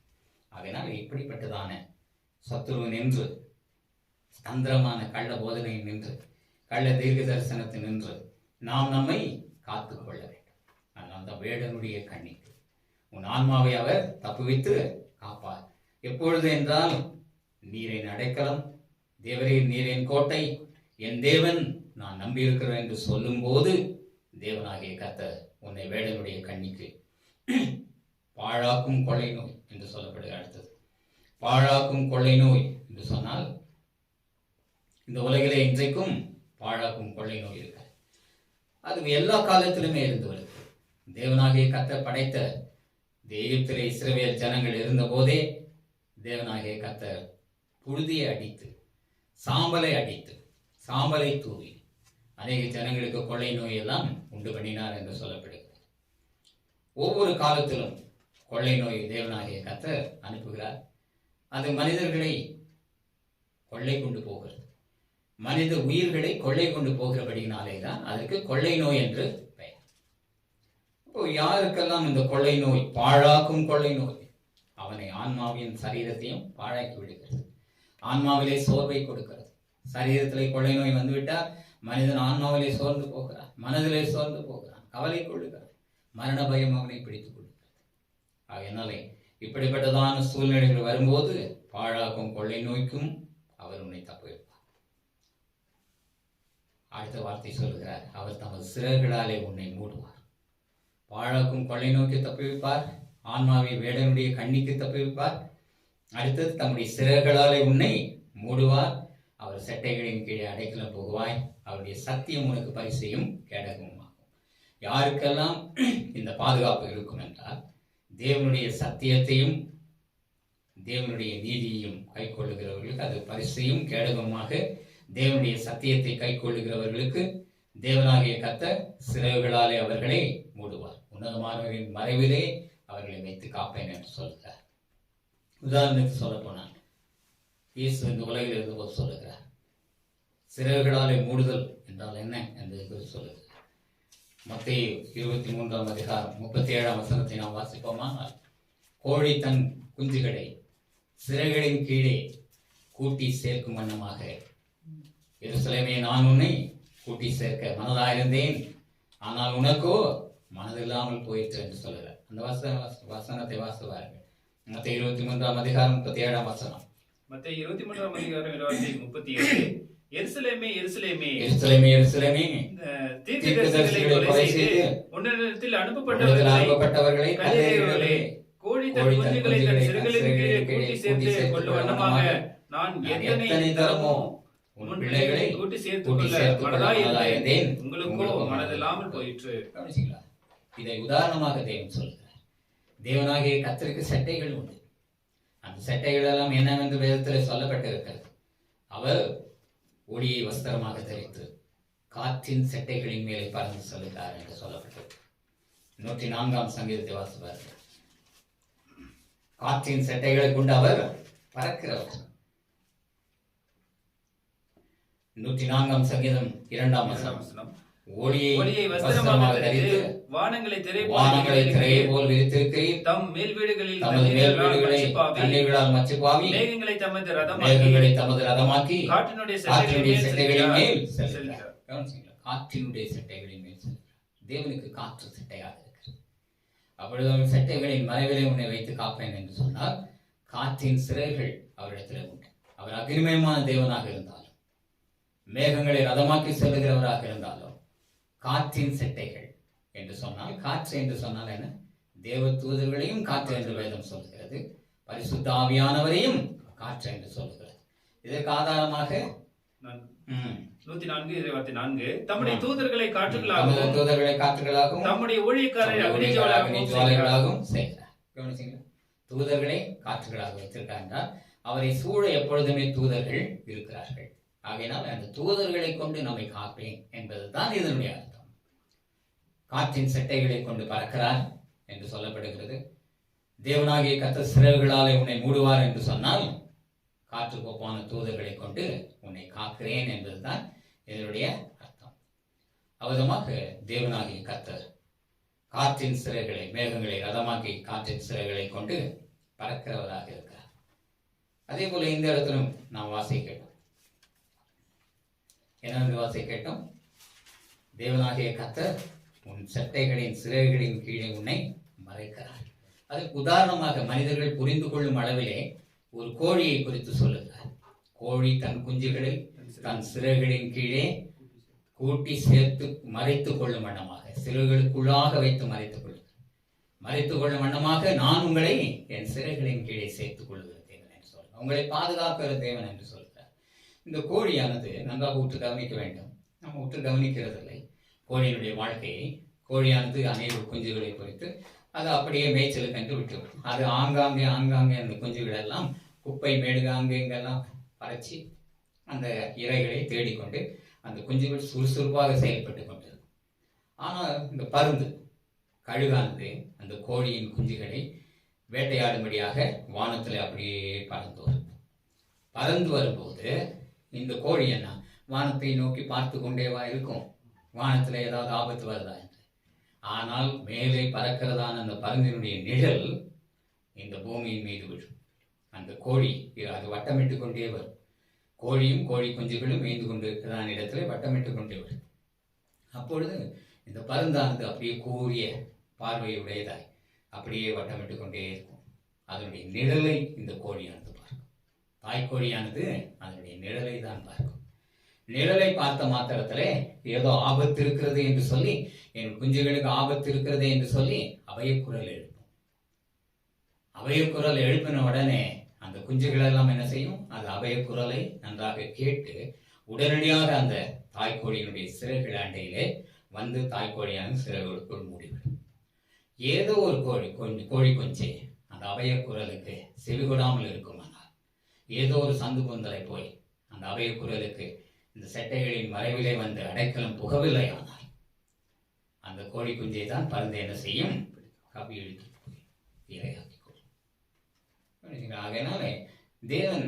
அதனால் இப்படிப்பட்டதான சத்துருவு நின்று, தந்திரமான கள்ள போதனை நின்று, கள்ள தீர்க்க தரிசனத்தை நின்று நாம் நம்மை காத்துக்கொள்ள வேண்டும். அதனால் தான் வேடனுடைய கண்ணிக்கு உன் ஆன்மாவை அவர் தப்புவித்து காப்பார். எப்பொழுது என்றால், நீரின் அடைக்கலம், தேவரின் நீரின் கோட்டை, என் தேவன் நான் நம்பியிருக்கிறேன் என்று சொல்லும் போது தேவனாகிய கர்த்தர் உன்னை வேடனுடைய கண்ணிக்கு பாழாக்கும் கொள்ளை நோய் என்று சொல்லப்படுகிற. அடுத்தது பாழாக்கும் கொள்ளை நோய் என்று சொன்னால், இந்த உலகிலே இன்றைக்கும் பாழாக்கும் கொள்ளை நோய் இருக்கு. அது எல்லா காலத்திலுமே இருந்து வருது. தேவனாகிய கர்த்தர் படைத்த எகிப்திலே இஸ்ரவேல் ஜனங்கள் இருந்த போதே தேவனாகிய கர்த்தர் புழுதியை அடித்து, சாம்பலை அடித்து, சாம்பலை தூவி அநேக ஜனங்களுக்கு கொள்ளை நோயெல்லாம் உண்டு பண்ணினார் என்று சொல்லப்படுகிறது. ஒவ்வொரு காலத்திலும் கொள்ளை நோய் தேவனாகிய கர்த்தர் அனுப்புகிறார். அது மனிதர்களை கொள்ளை கொண்டு போகிறது, மனித உயிர்களை கொள்ளை கொண்டு போகிறபடினாலே தான் அதற்கு கொள்ளை நோய் என்று பெயர். இப்போ யாருக்கெல்லாம் இந்த கொள்ளை நோய், பாழாக்கும் கொள்ளை நோய், அவனை ஆன்மாவின் சரீரத்தையும் பாழாக்கி விடுகிறது, ஆன்மாவிலே சோர்வை கொடுக்கிறது. சரீரத்திலே கொள்ளை நோய் வந்துவிட்டால் மனிதன் ஆன்மாவிலே சோர்ந்து போகிறான், மனதிலே சோர்ந்து போகிறான், கவலை கொள்ளுகிறான், மரண பயம் அவனை பிடித்துக் கொள்கிறது. ஆகையினாலே இப்படிப்பட்டதான சூழ்நிலைகள் வரும்போது பாழாக்கும் கொள்ளை நோய்க்கும் அவர் உன்னை தப்புவிப்பார். அடுத்த வார்த்தை சொல்கிறார், அவர் தமது சிறகுகளாலே உன்னை மூடுவார். பாழாக்கும் கொள்ளை நோக்கி தப்புவிப்பார், ஆன்மாவை வேடனுடைய கண்ணிக்கு தப்புவிப்பார். அடுத்தது தம்முடைய சிறகுகளாலே உன்னை மூடுவார். அவர் செட்டைகளின் கீழே அடைக்கலம் போகுவாய், அவருடைய சத்தியம் உனக்கு பரிசையும் கேடகமும் ஆகும். யாருக்கெல்லாம் இந்த பாதுகாப்பு இருக்கும் என்றால், தேவனுடைய சத்தியத்தையும் தேவனுடைய நீதியையும் கை கொள்ளுகிறவர்களுக்கு அது பரிசையும் கேடகமாக. தேவனுடைய சத்தியத்தை கை கொள்ளுகிறவர்களுக்கு தேவனாகிய கர்த்தர் சிறகுகளாலே அவர்களை மூடுவார், உன்னதமானவரின் மறைவிலே அவர்களை வைத்து காப்பேன் என்று சொல்கிறார். உதாரணத்துக்கு சொல்ல போனால், இயேசு இந்த உலகில் இருந்தபோது சொல்லுகிறார், சிறகுகளாலே மூடுதல் என்றால் என்ன என்று சொல்லுகிறார். மத்தேயு 23ஆம் அதிகாரம் 37ஆம் வசனத்தை நாம் வாசிப்போமானால், கோழி தன் குஞ்சுகளை சிறகுகளின் கீழே கூட்டி சேர்க்கும் வண்ணமாக, எருசலேமே நான் உன்னை கூட்டி சேர்க்க மனதாயிருந்தேன், ஆனால் உனக்கோ மனதில்லாமல் போயிற்று என்று சொல்லுகிறார். அந்த வசனத்தை வாசுவார்கள். மத்தேயு 23ஆம் அதிகாரம் 37ஆம் வசனம். மத்தேயு 23ஆம் அதிகாரம் 37. எருசலேமே எருசலேமே எருசலேமே எருசலேமே, தீர்க்கதரிசிகளை கொலை செய்து உன்னிடத்தில் அனுப்பப்பட்டவர்களை கல்லெறிகிறவர்களே, கோழி தன் குஞ்சுகளை தன் சிறகுகளின் கீழே கூட்டி சேர்த்து கொள்ளும் வண்ணமாக நான் எத்தனை தரமோ உன் பிள்ளைகளை கூட்டி சேர்த்துக் கூட்டி கொள்ள சேர்த்துக் கொள்ள மனதாயிருந்தேன். மனதாயிருந்தேன். உங்களுக்கோ மனதில்லாமல் போயிற்று. கவனிச்சீங்களா? இதை உதாரணமாக தேவன் சொல்கிறார். தேவனாகிய கர்த்தருக்கு சட்டைகள் உண்டு. அந்த சட்டைகள் எல்லாம் என்னவென்று வேதத்தில் சொல்லப்பட்டிருக்கிறது. அவர் ஒளியை வஸ்திரமாக தரித்து காற்றின் சட்டைகளின் மேலே பறந்து செல்கிறார் என்று சொல்லப்பட்டது. 104ஆம் சங்கீதத்தை வாசிப்பார்கள். காற்றின் சட்டைகளை கொண்டு அவர் பறக்கிறவர். 104ஆம் சங்கீதம் 2ஆம் வசனம். ஒளியை வஸ்திரமாக தரித்து வானங்களை திரையை போல் விரித்திருக்கிறீர். தம் மேல் வீடுகளில் தமது மேல் வீடுகளை தண்ணீர்களால் மச்சுப்பாவி மேகங்களை தமது ரதமாக்கி காற்றினுடைய சட்டைகளின் மேல் செல்கிறார். செல்கிறார். கவனிச்சீங்களா? காற்றினுடைய சட்டைகளின் மேல் செல்கிறார். தேவனுக்கு காற்று சட்டையாக இருக்கிறது. அப்பொழுது அவன் சட்டைகளின் மறைவிலே உன்னை வைத்து காப்பேன் என்று சொன்னால் காற்றின் சிறைகள் அவரிடத்தில் உண்டு. அவர் அகிரிமயமான தேவனாக இருந்தாலும், மேகங்களை ரதமாக்கி செல்லுகிறவராக இருந்தாலும், காற்றின் சட்டைகள் என்று சொன்னால், காற்று என்று சொன்னால் என்ன? தேவ தூதர்களையும் காற்று என்று வேதம் சொல்கிறது. பரிசுத்த ஆவியானவரையும் காற்று என்று சொல்கிறது. இதற்கு ஆதாரமாக 104:24 தம்முடைய தூதர்களை தூதர்களை காற்றுகளாகவும் தம்முடைய ஊழியக்காரரை அக்னி அக்னிஜுவாலையாகவும் ஜுவாலைகளாகவும் செய்கிறார். கவனிச்சீங்களா? தூதர்களை காற்றுகளாக வைத்திருக்கார் என்றால் அவரை சூழ எப்பொழுதுமே தூதர்கள் இருக்கிறார்கள். ஆகையினால் அந்த தூதர்களை கொண்டு நம்மை காப்பேன் என்பதுதான் இதனுடைய அர்த்தம். காற்றின் சட்டைகளை கொண்டு பறக்கிறார் என்று சொல்லப்படுகிறது. தேவனாகிய கர்த்தர் சிறகுகளாலே உன்னை மூடுவார் என்று சொன்னால் காற்று கோப்பான தூதர்களை கொண்டு உன்னை காக்கிறேன் என்பதுதான் இதனுடைய அர்த்தம். அவதமாக தேவனாகிய கர்த்தர் காற்றின் சிறைகளை, மேகங்களை ரதமாக்கி காற்றின் சிறைகளை கொண்டு பறக்கிறவராக இருக்கிறார். அதே போல இந்த இடத்திலும் நாம் வாசிக்கட்டும். என்னவென்று வாசிக்கட்டும்? தேவனாகிய கர்த்தர் உன் சட்டைகளின் சிறைகளின் கீழே உன்னை மறைக்கிறார். அதுக்கு உதாரணமாக மனிதர்கள் புரிந்து கொள்ளும் அளவிலே ஒரு கோழியை குறித்து சொல்லுகிறார். கோழி தன் குஞ்சுகளை தன் சிறைகளின் கீழே கூட்டி சேர்த்து மறைத்துக் கொள்ளும் வண்ணமாக, சிறைகளுக்குள்ளாக வைத்து மறைத்துக் கொள்ளும் வண்ணமாக நான் உங்களை என் சிறைகளின் கீழே சேர்த்துக் கொள்ளுகிற தேவன் என்று சொல்கிறார். உங்களை பாதுகாக்கிற தேவன் என்று சொல்கிறார். இந்த கோழியானது நன்றாக உற்று கவனிக்க வேண்டும். நம்ம உற்று கவனிக்கிறதில்லை கோழியினுடைய வாழ்க்கையை. கோழியானது அநேக குஞ்சுகளை குறித்து அது அப்படியே மேய்ச்சலுக்கு என்று விட்டுவிடும். அது ஆங்காங்கே அந்த குஞ்சுகள் எல்லாம் குப்பை மேடுக அங்கெங்கெல்லாம் பறச்சு அந்த இறைகளை தேடிக்கொண்டு அந்த குஞ்சுகள் சுறுசுறுப்பாக செயல்பட்டு கொண்டிருக்கும். ஆனால் இந்த பருந்து கழுகானது அந்த கோழியின் குஞ்சுகளை வேட்டையாடும்படியாக வானத்தில் அப்படியே பறந்து வரும்போது இந்த கோழி என்ன வானத்தை நோக்கி பார்த்து கொண்டேவா இருக்கும், வானத்தில் ஏதாவது ஆபத்து வருதா என்று. ஆனால் மேலே பறக்கிறதான அந்த பருந்தினுடைய நிழல் இந்த பூமியின் மீது விழும். அந்த கோழி அது வட்டமிட்டு கொண்டே வரும். கோழியும் கோழி குஞ்சுகளும் மேய்ந்து கொண்டிருக்கிறதான இடத்துல வட்டமிட்டு கொண்டே வரும். அப்பொழுது இந்த பருந்தானது அப்படியே கூறிய பார்வையுடையதாய் அப்படியே வட்டமிட்டு கொண்டே இருக்கும். அதனுடைய நிழலை இந்த கோழியானது பார்க்கும். தாய்க்கோழியானது அதனுடைய நிழலை தான் பார்க்கும். நிழலை பார்த்த மாத்திரத்திலே ஏதோ ஆபத்து இருக்கிறது என்று சொல்லி, என் குஞ்சுகளுக்கு ஆபத்து இருக்கிறது என்று சொல்லி அபயக்குரல் எழுப்பும். அபயக்குரல் எழுப்பின உடனே அந்த குஞ்சுகள் எல்லாம் என்ன செய்யும்? அந்த அபயக்குரலை நன்றாக கேட்டு உடனடியாக அந்த தாய்க்கோழியினுடைய சிறகுகள் அண்டையிலே வந்து தாய்க்கோழியான சிறகுகளுக்குள் மூடிவிடும். ஏதோ ஒரு கோழி குஞ்சு அந்த அபயக்குரலுக்கு செவிகொடாமல் இருக்குமானால், ஏதோ ஒரு சந்து பொந்தலை போய் அந்த அபயக்குரலுக்கு இந்த சட்டைகளின் மறைவிலே வந்து அடைக்கலம் புகவில்லை ஆனால் அந்த கோழி குஞ்சை தான் பருந்து என்ன செய்யும்? கவி இழுத்து போய் இரையாக்கி கொள்ளும். ஆகையினால தேவன்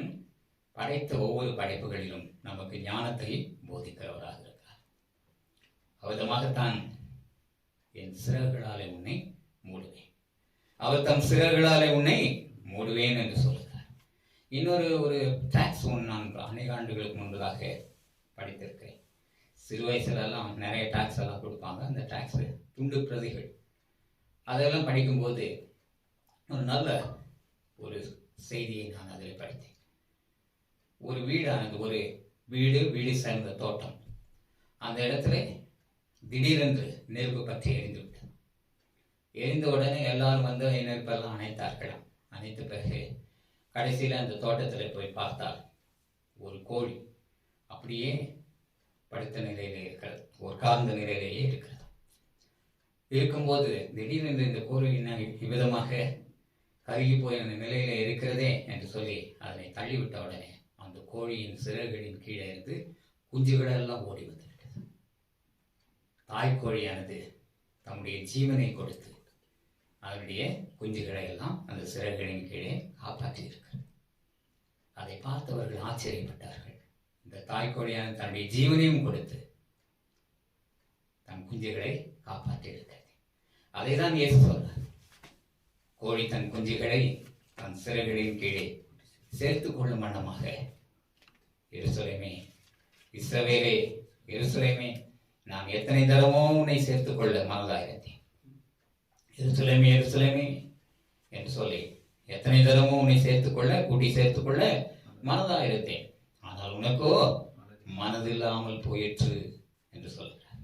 படைத்த ஒவ்வொரு படைப்புகளிலும் நமக்கு ஞானத்தை போதிக்கிறவராக இருக்கிறார். அவதமாகத்தான் என் சிறகுகளாலே உன்னை மூடுவேன், அவர் தம் சிறகுகளாலே உன்னை மூடுவேன் என்று சொல்கிறார். ஒரு டாக்ஸ் ஒன்று நான் அநேக ஆண்டுகளுக்கு முன்பதாக படித்திருக்கிறேன். சிறு வயசுலலாம் நிறைய டாக்ஸ் எல்லாம் கொடுப்பாங்க. அந்த டாக்ஸ் துண்டு பிரதிகள் அதெல்லாம் படிக்கும்போது ஒரு நல்ல ஒரு செய்தியை நான் அதில் படித்தேன். ஒரு வீடானது, ஒரு வீடு சேர்ந்த தோட்டம், அந்த இடத்துல திடீரென்று நெருப்பு பற்றி எரிந்துவிட்டது. எரிந்த உடனே எல்லாரும் வந்து நெருப்பெல்லாம் அணைத்தார்களாம். அணைத்த பிறகு கடைசியில் அந்த தோட்டத்தில் போய் பார்த்தால் ஒரு கோழி அப்படியே படுத்த நிலையிலே இருக்கிறது, உட்கார்ந்த நிலையிலேயே இருக்கிறது. இருக்கும்போது திடீரென்று இந்த கோழி இவ்விதமாக கருகி போய் அந்த நிலையில இருக்கிறதே என்று சொல்லி அதனை தள்ளிவிட்ட உடனே அந்த கோழியின் சிறகுகளின் கீழே இருந்து குஞ்சுகளெல்லாம் ஓடி வந்துவிட்டது. தாய்க்கோழியானது தம்முடைய ஜீவனை கொடுத்து அதனுடைய குஞ்சுகளை எல்லாம் அந்த சிறகுகளின் கீழே காப்பாற்றி இருக்கிறது. அதை பார்த்தவர்கள் ஆச்சரியப்பட்டார்கள். இந்த தாய்க்கோழியான தன்னுடைய ஜீவனையும் கொடுத்து தன் குஞ்சுகளை காப்பாற்றி இருக்கிறது. அதை தான் இயேசு சொல்றார். கோழி தன் குஞ்சுகளை தன் சிறகுகளின் கீழே சேர்த்துக் கொள்ளும் வண்ணமாக, எருசலேமே, இஸ்ரவேலே, எருசலேமே, நான் எத்தனை தரமோ உன்னை சேர்த்துக் கொள்ள மனதாயிருந்தேன். எருசலேமே, எருசலேமே என்று சொல்லி எத்தனை தரமோ உன்னை சேர்த்துக்கொள்ள, கூட்டி சேர்த்துக்கொள்ள மனதாயிருந்தேன். ஆனால் உனக்கோ மனதில்லாமல் போயிற்று என்று சொல்கிறார்.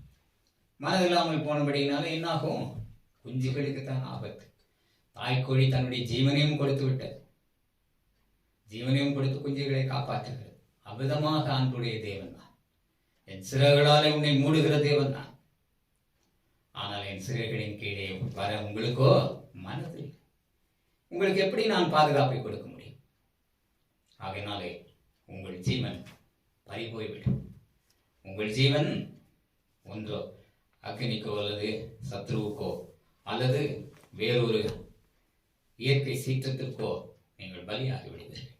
மனதில்லாமல் போனபடியினால என்னாகும்? குஞ்சுகளுக்கு தான் ஆபத்து. தாய்க்கோழி தன்னுடைய ஜீவனையும் கொடுத்து விட்டது. ஜீவனையும் கொடுத்து குஞ்சுகளை காப்பாற்றுகிறது. அவ்விதமாக அன்புடைய தேவன் தான். என் சிறகுகளாலே உன்னை மூடுகிற தேவன் தான். ஆனால் என் சிறகுகளின் கீழே வர உங்களுக்கோ மனது. உங்களுக்கு எப்படி நான் பாதுகாப்பை கொடுக்க முடியும்? ஆகையினாலே உங்கள் ஜீவன் பறிபோய்விடும். உங்கள் ஜீவன் ஒன்றோ அக்னிக்கோ அல்லது சத்ருவுக்கோ அல்லது வேறொரு இயற்கை சீற்றத்திற்கோ நீங்கள் பலியாகி விடுவீர்கள்.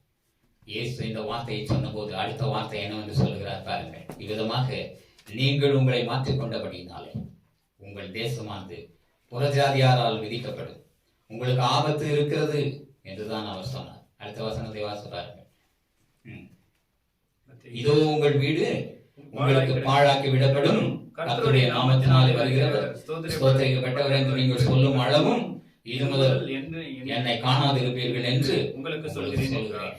இயேசு இந்த வார்த்தையை சொன்னபோது அடுத்த வார்த்தை என்னவென்று சொல்லுகிறார் பாருங்கள். இவ்விதமாக நீங்கள் உங்களை மாற்றிக்கொண்டபடியினாலே உங்கள் தேசமானது புறஜாதியாரால் விதிக்கப்படும். உங்களுக்கு ஆபத்து இருக்கிறது என்றுதான் அவர் சொன்னார். அடுத்த வசனத்தை வாசிப்பார்கள். இதோ உங்கள் வீடு உங்களுக்கு பாழாக்கி விடப்படும், கர்த்தருடைய நாமத்தினாலே வருகிறவர் ஸ்தோத்திரிக்கப்பட்டவர் என்று நீங்கள் சொல்லும் அளவும் இது முதல் என்னை காணாதிருப்பீர்கள் என்று உங்களுக்கு சொல்கிறேன்.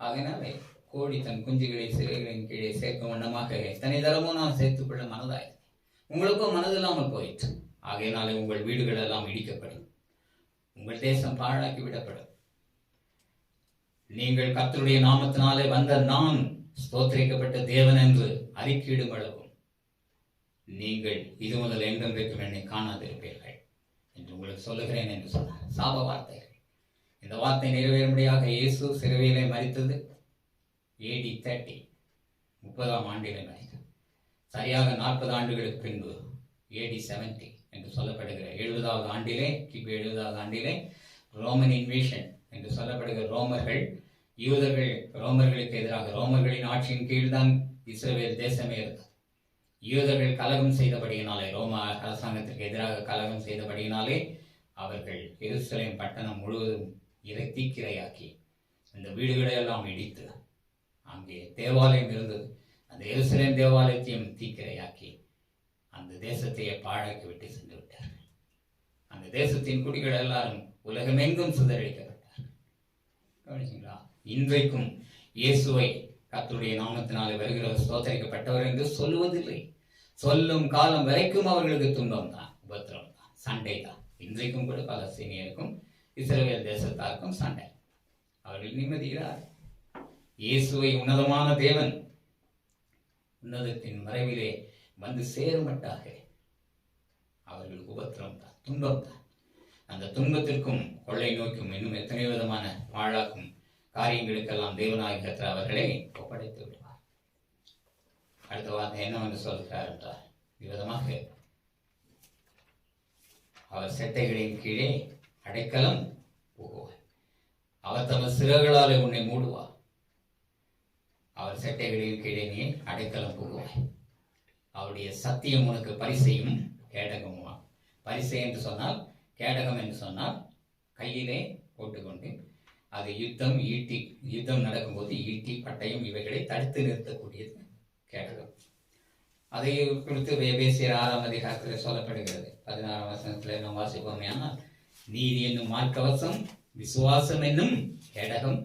ஆகையினாலே கோழி தன் குஞ்சுகளை சிறைகளின் கீழே சேர்க்கும் வண்ணமாக எத்தனை தரமோ நான் சேர்த்துக்கொள்ள மனதாய் உங்களுக்கும் மனதில்லாமல் போயிற்று. ஆகையினாலே உங்கள் வீடுகள் எல்லாம் இடிக்கப்படும், உங்கள் தேசம் பாழாக்கி விடப்படும். நீங்கள் கர்த்தருடைய நாமத்தினாலே வந்த நான் ஸ்தோத்திரிக்கப்பட்ட தேவன் என்று அறிக்கையிடும் அளவும் நீங்கள் இது முதல் என்றென்றைக்கும் என்னை காணாதிருப்பீர்கள் என்று உங்களுக்கு சொல்லுகிறேன் என்று சொன்னார். சாப வார்த்தைகள். இந்த வார்த்தை நிறைவேறும்படியாக இயேசு சிலுவையிலே மரித்தது AD 30 30ஆம் ஆண்டிலே மரித்தார். சரியாக 40 ஆண்டுகளுக்கு பின்பு AD 70 என்று சொல்லப்படுகிற 70வது ஆண்டிலே, கிபி 70வது ஆண்டிலே ரோமன் இன்வேஷன் என்று சொல்லப்படுகிற ரோமர்கள், யூதர்கள் ரோமர்களுக்கு எதிராக, ரோமர்களின் ஆட்சியின் கீழ்தான் இஸ்ரவேல் தேசமே இருந்தது. யூதர்கள் கலகம் செய்தபடியினாலே, ரோம அரசாங்கத்திற்கு எதிராக கலகம் செய்தபடியினாலே அவர்கள் எருசலேம் பட்டணம் முழுவதும் தீக்கிரையாக்கி இந்த வீடுகளை எல்லாம் இடித்து, அங்கே தேவாலயம் இருந்தது, அந்த எருசலேம் தேவாலயத்தையும் தீக்கிரையாக்கி அந்த தேசத்தையே பாழாக்கி விட்டு சென்று விட்டார்கள். அந்த தேசத்தின் குடிகள் எல்லாரும் உலகமெங்கும் சிதறடிக்கப்பட்டார்கள். கவனிச்சீங்களா? இன்றைக்கும் இயேசுவை கர்த்தருடைய நாமத்தினாலே வருகிறவர் ஸ்தோத்திரிக்கப்பட்டவர் என்று சொல்லுவதில்லை. சொல்லும் காலம் வரைக்கும் அவர்களுக்கு துன்பம் தான், உபத்திரம் தான், சண்டை தான். இன்றைக்கும் கூட பாலஸ்தீனியருக்கும் இஸ்ரவேல் தேசத்தாருக்கும் சண்டை. அவர்கள் நிம்மதியார். இயேசுவை உன்னதமான தேவன் உன்னதத்தின் மறைவிலே வந்து சேருமட்டாக அவர்களுக்கு உபத்திரம் தான், துன்பம் தான். அந்த துன்பத்திற்கும் கொள்ளை நோய்க்கும் இன்னும் எத்தனை விதமான பாழாக்கும் காரியங்களுக்கெல்லாம் தேவனாகிய கர்த்தர் அவர்களை ஒப்படைத்து விடுவார். அடுத்த வார்த்தை என்னவென்று சொல்கிறார் என்றால், விதமாக அவர் செட்டைகளின் கீழே அடைக்கலம் புகுவார். அவர் தமது சிறகுகளாலே உன்னை மூடுவார். அவர் செட்டைகளின் கீழே நீ அடைக்கலம் புகுவாய். அவருடைய சத்தியம் உனக்கு பரிசையும் கேடகமுமா. பரிசை என்று சொன்னால், கேடகம் என்று சொன்னால் கையிலே போட்டுக்கொண்டு அது யுத்தம் நடக்கும்போது ஈட்டி, பட்டயம் இவைகளை தடுத்து நிறுத்தக்கூடியது கேடகம். அதை குறித்து எபேசியர் 6ஆம் அதிகாரத்தில் சொல்லப்படுகிறது. 16ஆம் வசனத்தில் நாம் வாசிப்போம். ஆனால் நீதி என்னும் மார்க்கவசம், விசுவாசம் என்னும் கேடகம்,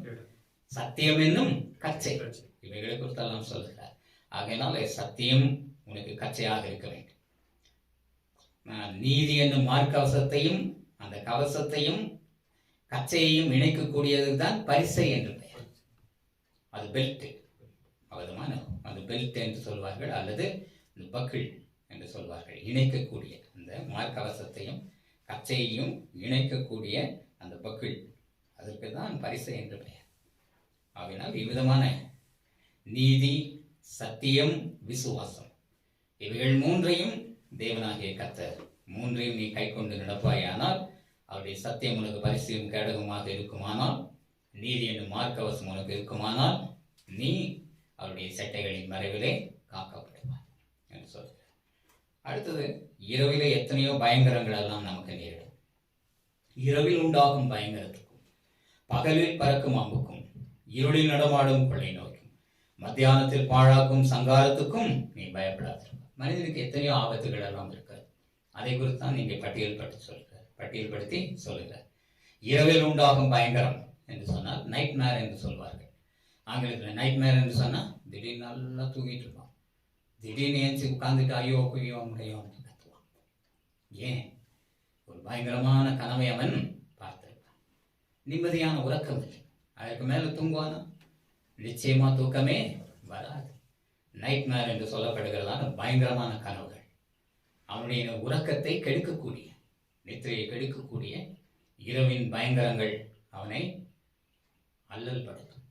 சத்தியம் என்னும் கச்சை, இவைகளை குறித்தெல்லாம் சொல்கிறார். ஆகையினால சத்தியம் உனக்கு கச்சையாக இருக்க வேண்டும். நீதி என்னும் மார்க்கவசத்தையும் அந்த கவசத்தையும் கச்சையையும் இணைக்கக்கூடியது தான் பரிசை என்று பெயர். அது பெல்ட். அவதமான அந்த பெல்ட் என்று சொல்வார்கள், அல்லது இந்த பக்கிள் என்று சொல்வார்கள். இணைக்கக்கூடிய அந்த மார்க்கவசத்தையும் கச்சையையும் இணைக்கக்கூடிய அந்த பக்கிள், அதற்கு தான் பரிசை என்று பெயர். ஆகையினால் இவ்விதமான நீதி, சத்தியம், விசுவாசம், இவைகள் மூன்றையும் தேவனாகிய கர்த்தர் மூன்றையும் நீ கை கொண்டு நடப்பாயானால், அவருடைய சத்தியம் உனக்கு பரிசையும் கேடகமாக இருக்குமானால், நீதி என்னும் மார்க்கவசம் உனக்கு இருக்குமானால், நீ அவருடைய சட்டைகளின் மறைவிலே காக்கப்படுவாய் என்று சொல்கிறார். அடுத்தது, இரவிலே எத்தனையோ பயங்கரங்கள் எல்லாம் நமக்கு நேரிடும். இரவில் உண்டாகும் பயங்கரத்துக்கும், பகலில் பறக்கும் அம்புக்கும், இருளில் நடமாடும் கொள்ளை நோய்க்கும், மத்தியானத்தில் பாழாக்கும் சங்காரத்துக்கும் நீ பயப்படாது. மனிதனுக்கு எத்தனையோ ஆபத்துகள் எல்லாம் இருக்கிறது. அதை குறித்து தான் நீங்க பட்டியல்படுத்தி சொல்லுகிறார். இரவில் உண்டாகும் பயங்கரம் என்று சொன்னால் நைட் மேர் என்று சொல்வார்கள். ஆங்கிலத்தில் நைட் மேர் என்று சொன்னால் திடீர்னு நல்லா தூங்கிட்டு இருப்பான், திடீர்னு ஏஞ்சி உட்கார்ந்துட்டு ஐயோ குய்யோ முடியும் கத்துவான். ஏன்? ஒரு பயங்கரமான கனவை அவன் பார்த்திருப்பான். நிம்மதியான உறக்கம் இல்லை. அதற்கு மேல தூங்குவானா? நிச்சயமா தூக்கமே வராது. நைட் மேர் என்று சொல்லப்படுகிறதான பயங்கரமான கனவுகள் அவனுடைய உறக்கத்தை கெடுக்கக்கூடிய, நித்திரையை கெடுக்கக்கூடிய இரவின் பயங்கரங்கள் அவனை அல்லல்படுத்தும்,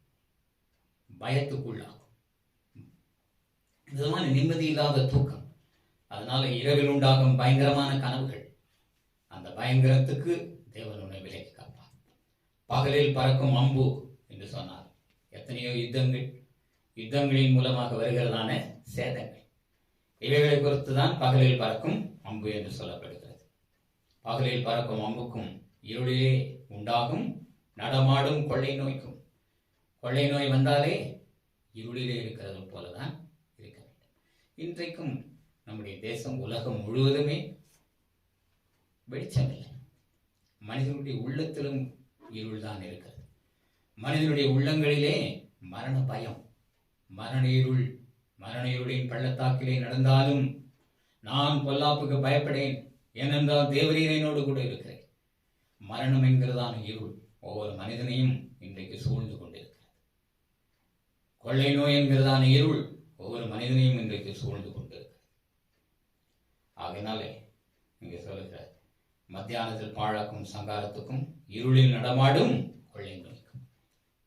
பயத்துக்குள்ளாகும். விதமான நிம்மதி இல்லாத தூக்கம். அதனால இரவில் உண்டாகும் பயங்கரமான கனவுகள், அந்த பயங்கரத்துக்கு தேவன் உன்னை விலக்கி காப்பார். பகலில் பறக்கும் அம்பு என்று சொன்னார். எத்தனையோ யுத்தங்களின் மூலமாக வருகிறதான சேதங்கள், இவைகளை குறித்து தான் பகலில் பறக்கும் அம்பு என்று சொல்லப்படுகிறது. பகலில் பறக்கும் அம்புக்கும், இருளிலே உண்டாகும் நடமாடும் கொள்ளை நோய்க்கும். கொள்ளை நோய் வந்தாலே இருளிலே இருக்கிறது போலதான் இருக்க வேண்டும். இன்றைக்கும் நம்முடைய தேசம், உலகம் முழுவதுமே வெளிச்சமில்லை. மனிதனுடைய உள்ளத்திலும் இருள் தான் இருக்கிறது. மனிதனுடைய உள்ளங்களிலே மரண பயம், மரண இருள். மரண இருளின் பள்ளத்தாக்கிலே நடந்தாலும் நான் பொல்லாப்புக்கு பயப்படேன், ஏனென்றால் தேவரீர் என்னோடு கூட இருக்கிறேன். மரணம் என்கிறதான இருள் ஒவ்வொரு மனிதனையும் இன்றைக்கு சூழ்ந்து கொண்டிருக்கிறது. கொள்ளை நோய் என்கிறதான இருள் ஒவ்வொரு மனிதனையும் இன்றைக்கு சூழ்ந்து கொண்டிருக்கிறது. ஆகையினாலே இங்கே சொல்லுகிறார், மத்தியானத்தில் பாழாக்கும் சங்காரத்துக்கும், இருளில் நடமாடும் கொள்ளை நோய்க்கும்.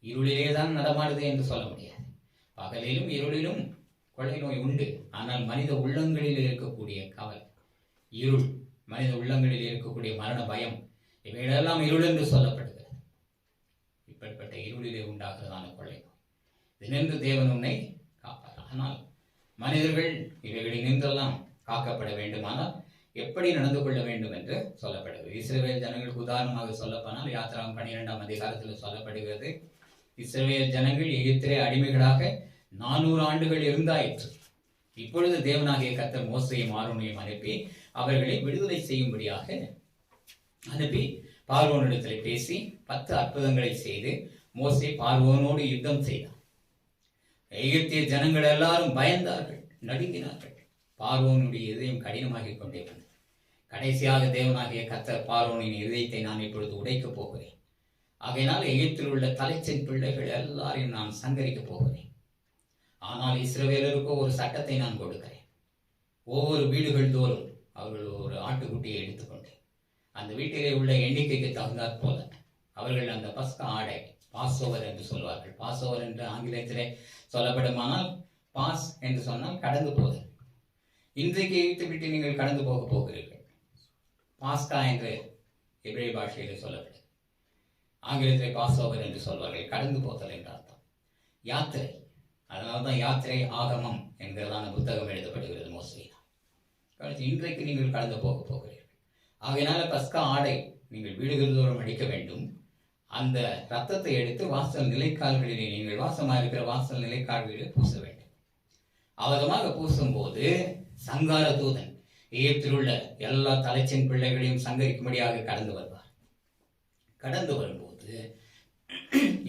இருளிலே தான் நடமாடுது என்று சொல்ல முடியாது. பகலிலும் இருளிலும் கொள்ளை நோய் உண்டு. ஆனால் மனித உள்ளங்களில் இருக்கக்கூடிய கவலை, இருள், மனித உள்ளங்களில் இருக்கக்கூடிய மரண பயம், இவைகளெல்லாம் இருள் என்று சொல்லப்படுகிறது. இப்படிப்பட்ட இருளிலே உண்டாகிறதான கொள்ளை நோய், இதனின்று தேவன் உன்னை காப்பார். ஆனால் மனிதர்கள் இவைகளில் நின்றெல்லாம் காக்கப்பட வேண்டுமானால் எப்படி நடந்து கொள்ள வேண்டும் என்று சொல்லப்படுகிறது. இஸ்ரவேல் ஜனங்களுக்கு உதாரணமாக சொல்லப்போனால் யாத்திராகம் 12ஆம் அதிகாரத்தில் சொல்லப்படுகிறது. இஸ்ரவேல் ஜனங்கள் எகிப்திலே அடிமைகளாக 400 ஆண்டுகள் இருந்தாயிற்று. இப்பொழுது தேவனாகிய கர்த்தர் மோசேயையும் ஆரோனையும் அனுப்பி அவர்களை விடுதலை செய்யும்படியாக அனுப்பி பார்வோனிடத்தில் பேசி 10 அற்புதங்களை செய்து மோசே பார்வோனோடு யுத்தம் செய்தார். எகிப்திய ஜனங்கள் எல்லாரும் பயந்தார்கள், நடுங்கினார்கள். பார்வோனுடைய இதயம் கடினமாகிக் கொண்டே வந்தது. கடைசியாக தேவனாகிய கர்த்தர் பார்வோனின் இதயத்தை நான் இப்பொழுது உடைக்கப் போகிறேன். ஆகையினால் எகிப்தில் உள்ள தலைச்சன் பிள்ளைகள் எல்லாரையும் நான் சங்கரிக்கப் போகிறேன். ஆனால் இஸ்ரவேலருக்கு ஒரு சட்டத்தை நான் கொடுக்கிறேன். ஒவ்வொரு வீடுகள் தோறும் அவர்கள் ஒரு ஆட்டுக்குட்டியை எடுத்துக்கொண்டு அந்த வீட்டிலே உள்ள எண்ணிக்கைக்கு தகுந்தாற் போல அவர்கள் அந்த பஸ்கா ஆடை, பாஸ்ஓவர் என்று சொல்வார்கள். பாஸ்ஓவர் என்று ஆங்கிலத்திலே சொல்லப்படுமானால், பாஸ் என்று சொன்னால் கடந்து போதல். இன்றைக்கு எகிப்து விட்டு நீங்கள் கடந்து போக போகிறீர்கள். பாஸ்கா என்று எபிரேய பாஷையிலே சொல்லப்படுது. ஆங்கிலத்திலே பாஸ்ஓவர் என்று சொல்வார்கள். கடந்து போதல் என்ற அர்த்தம். யாத்திரை. அதனால்தான் யாத்திரை ஆகமம் என்கிறதான புத்தகம் எழுதப்படுகிறது மோசேயினால். இன்றைக்கு நீங்கள் கடந்து போக போகிறீர்கள். ஆகையினால பஸ்கா ஆடை நீங்கள் வீடுகள் தோறும் அடிக்க வேண்டும். அந்த ரத்தத்தை எடுத்து வாசல் நிலைக்கால்களிலே, நீங்கள் வாசமாக இருக்கிற வாசல் நிலைக்கால்களிலே பூச வேண்டும். அவதமாக பூசும் போது சங்கார தூதன் எகிப்தில் உள்ள எல்லா தலைச்சின் பிள்ளைகளையும் சங்கரிக்கும்படியாக கடந்து வருவார். கடந்து வரும்போது